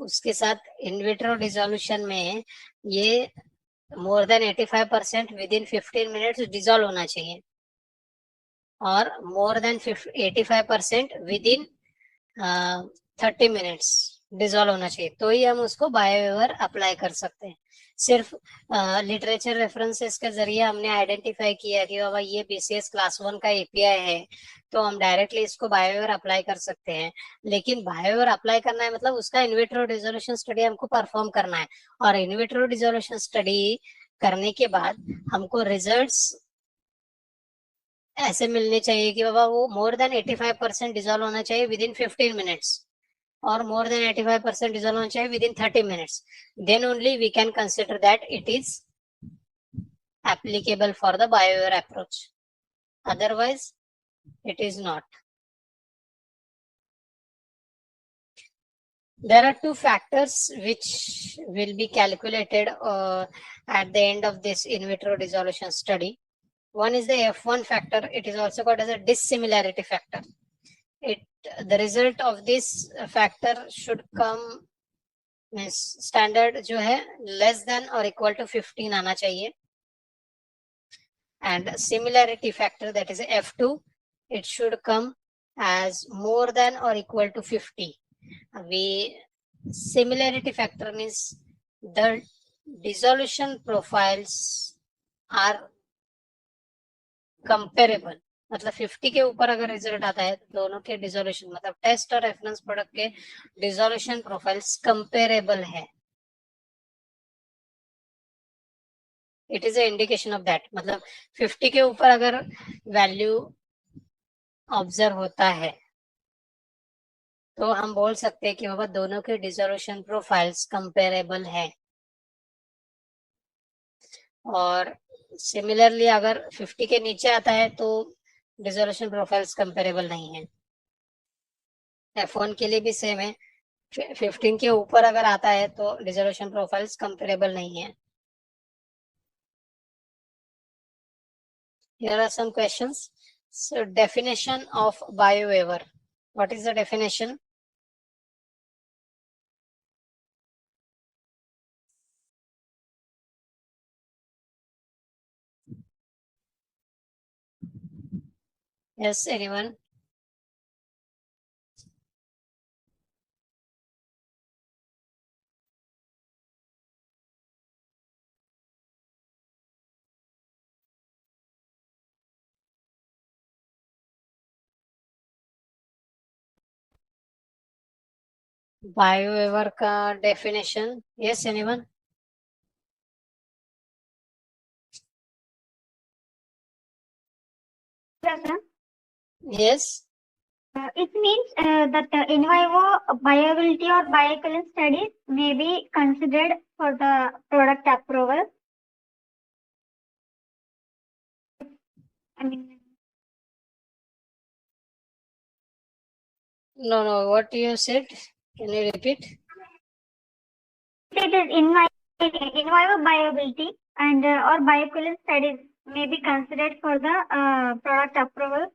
उसके साथ इन विट्रो डिसोल्यूशन में ये more than 85% within 15 minutes dissolve होना चाहिए और more than 85% within 30 minutes dissolve होना चाहिए, तो ही हम उसको बायोवेयर अप्लाई कर सकते हैं. सिर्फ लिटरेचर रेफरेंसेस के जरिए हमने आइडेंटिफाई किया कि बाबा ये BCS क्लास 1 का API है तो हम डायरेक्टली इसको बायोवेयर अप्लाई कर सकते हैं. लेकिन बायोवेयर अप्लाई करना है मतलब उसका इन विट्रो डिसोल्यूशन स्टडी हमको परफॉर्म करना है, और इन विट्रो डिसोल्यूशन स्टडी करने के बाद हमको रिजल्ट्स ऐसे मिलने चाहिए कि बाबा वो more than 85% डिजोल्व होना चाहिए within 15 minutes और more than 85% डिजोल्व होना चाहिए within 30 minutes. Then only we can consider that it is applicable for the BioWare approach. Otherwise, it is not. There are two factors which will be calculated at the end of this in vitro dissolution study. One is the F1 factor. It is also called as a dissimilarity factor. The result of this factor should come, means standard जो है less than or equal to 15 आना चाहिए. And similarity factor, that is F2, it should come as more than or equal to 50. Similarity factor means the dissolution profiles are comparable. मतलब 50 के ऊपर अगर result आता है तो दोनों के डिसोल्यूशन मतलब टेस्ट और रेफरेंस प्रोडक्ट के डिसोल्यूशन प्रोफाइल्स कंपेरेबल है. It is a indication of that. मतलब 50 के ऊपर अगर वैल्यू ऑब्जर्व होता है तो हम बोल सकते हैं कि बाबा दोनों के डिसोल्यूशन प्रोफाइल्स कंपेरेबल है. और सिमिलरली अगर 50 के नीचे आता है तो डिसोल्यूशन प्रोफाइल्स कंपेरेबल नहीं है. F1 के लिए भी सेम है. 15 के ऊपर अगर आता है तो डिसोल्यूशन प्रोफाइल्स कंपेरेबल नहीं है. Here are some questions. So definition of BioWaiver. What is the definition? Yes, anyone? BioWaiver का definition. Yes, anyone? Yes, sir. Yes. It means that in vivo viability or bioequivalence studies may be considered for the product approval. I mean, No. What you said? Can you repeat? it is in vivo viability and or bioequivalence studies may be considered for the product approval.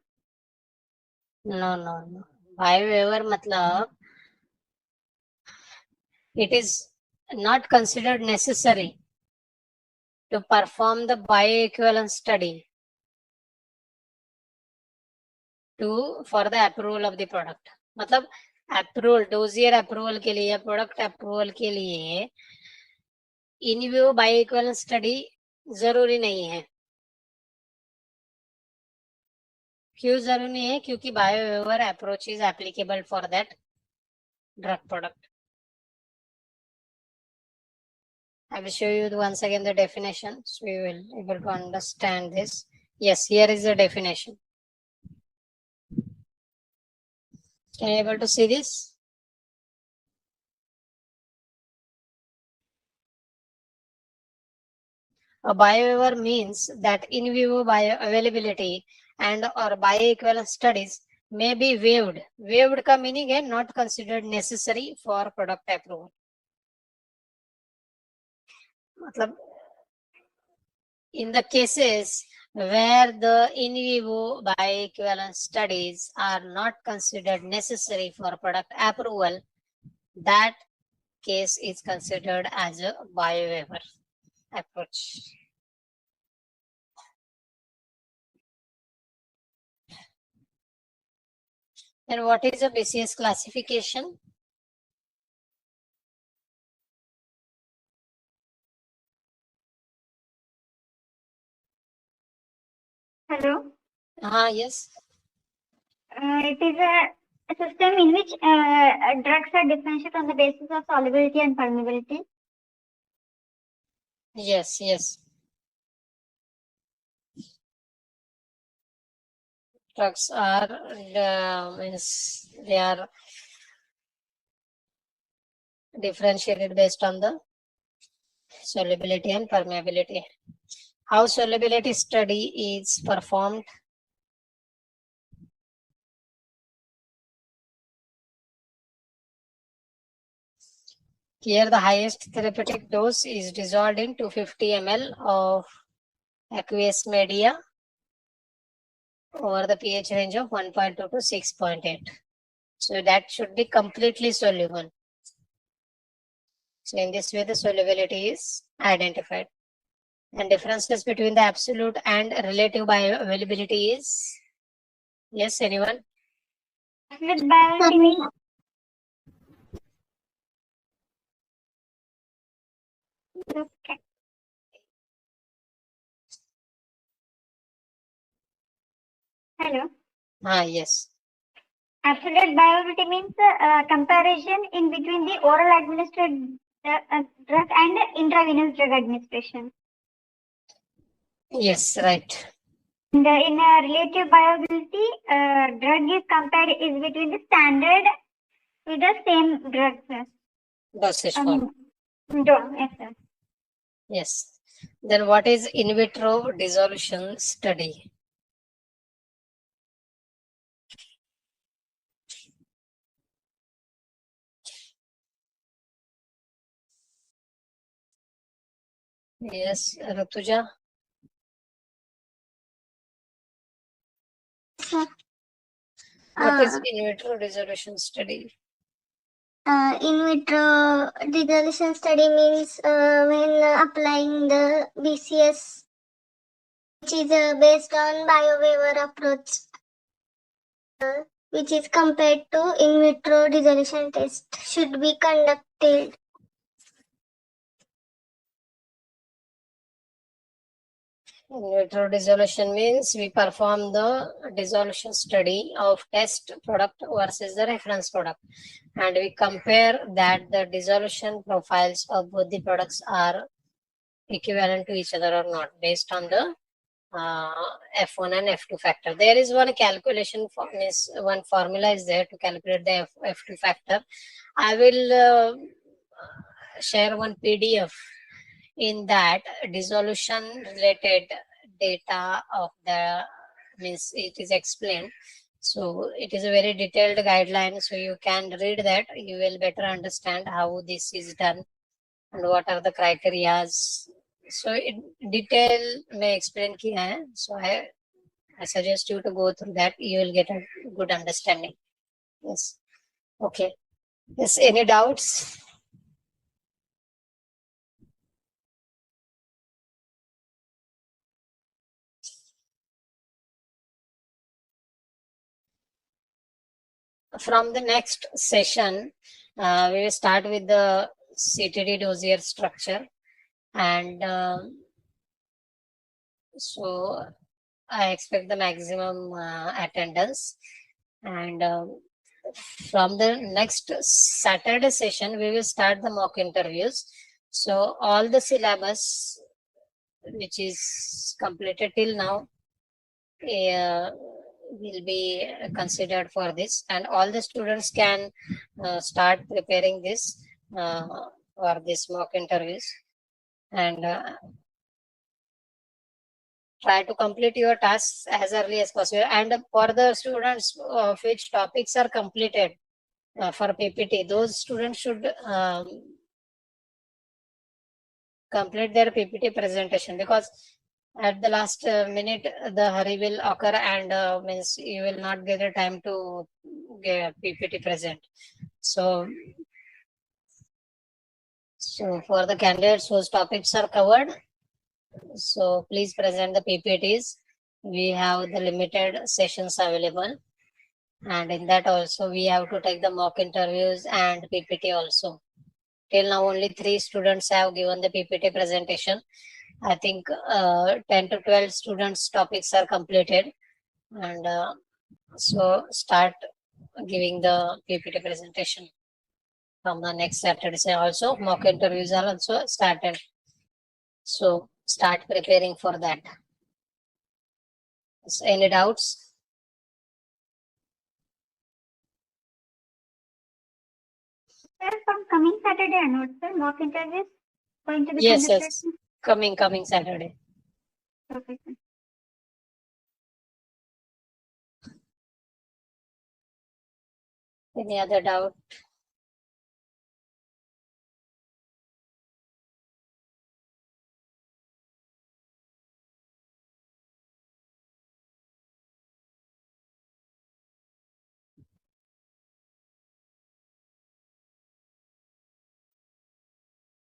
No. BioWaiver मतलब it is not considered necessary to perform the bioequivalence study for the approval of the product. मतलब approval dossier approval के लिए या product approval के लिए in vivo बायोइक्विवेलेंस study जरूरी नहीं है. क्यों जरूरी नहीं है? क्योंकि biowaiver approach is applicable for that drug product. I will show you once again the definition so you will be able to understand this. Yes, here is the definition. Can you able to see this? A biowaiver means that in vivo bioavailability and or bioequivalence studies may be waived. Waived का meaning है not considered necessary for product approval. मतलब in the cases where the in vivo bioequivalence studies are not considered necessary for product approval, that case is considered as a biowaiver approach. And what is the BCS classification? Hello. Yes. It is a system in which drugs are differentiated on the basis of solubility and permeability. Yes. drugs are means they are differentiated based on the solubility and permeability. How solubility study is performed? Here the highest therapeutic dose is dissolved in 250 ml of aqueous media over the pH range of 1.2 to 6.8. So that should be completely soluble. So in this way the solubility is identified. And differences between the absolute and relative bioavailability is, yes, anyone? With bioavailability means okay. Hello. Yes. Absolute bioavailability means comparison in between the oral administered drug and intravenous drug administration. Yes, right. And in relative bioavailability, drug is compared is between the standard with the same drug. Sir. Dosage form. Yes, sir. Yes. Then what is in vitro dissolution study? Yes, Ratuja. What is in vitro dissolution study? In vitro dissolution study means when applying the BCS, which is based on biowaiver approach, which is compared to in vitro dissolution test, should be conducted. In vitro dissolution means we perform the dissolution study of test product versus the reference product, and we compare that the dissolution profiles of both the products are equivalent to each other or not based on the F1 and F2 factor. There is one calculation for means one formula is there to calculate the F2 factor. I will share one PDF. In that dissolution related data of the means it is explained. So it is a very detailed guideline. So you can read that. You will better understand how this is done and what are the criterias. So in detail may explain kiya hai. So I suggest you to go through that. You will get a good understanding. Yes. Okay. Yes. Any doubts? From the next session, we will start with the CTD dossier structure, and so I expect the maximum attendance. And from the next Saturday session, we will start the mock interviews. So all the syllabus which is completed till now will be considered for this, and all the students can start preparing this for this mock interviews, and try to complete your tasks as early as possible. And for the students of which topics are completed for PPT, those students should complete their PPT presentation, because at the last minute the hurry will occur, and means you will not get a time to get PPT present. So for the candidates whose topics are covered, so please present the PPTs. We have the limited sessions available, and in that also we have to take the mock interviews and PPT also. Till now only 3 students have given the PPT presentation. I think 10 to 12 students topics are completed, and so start giving the PPT presentation from the next Saturday. Also mock interviews are also started, so start preparing for that. So any doubts? sir, from coming Saturday onwards, sir, mock interviews going to be Yes, conducted? yes. Coming Saturday. Okay, sir. Any other doubt?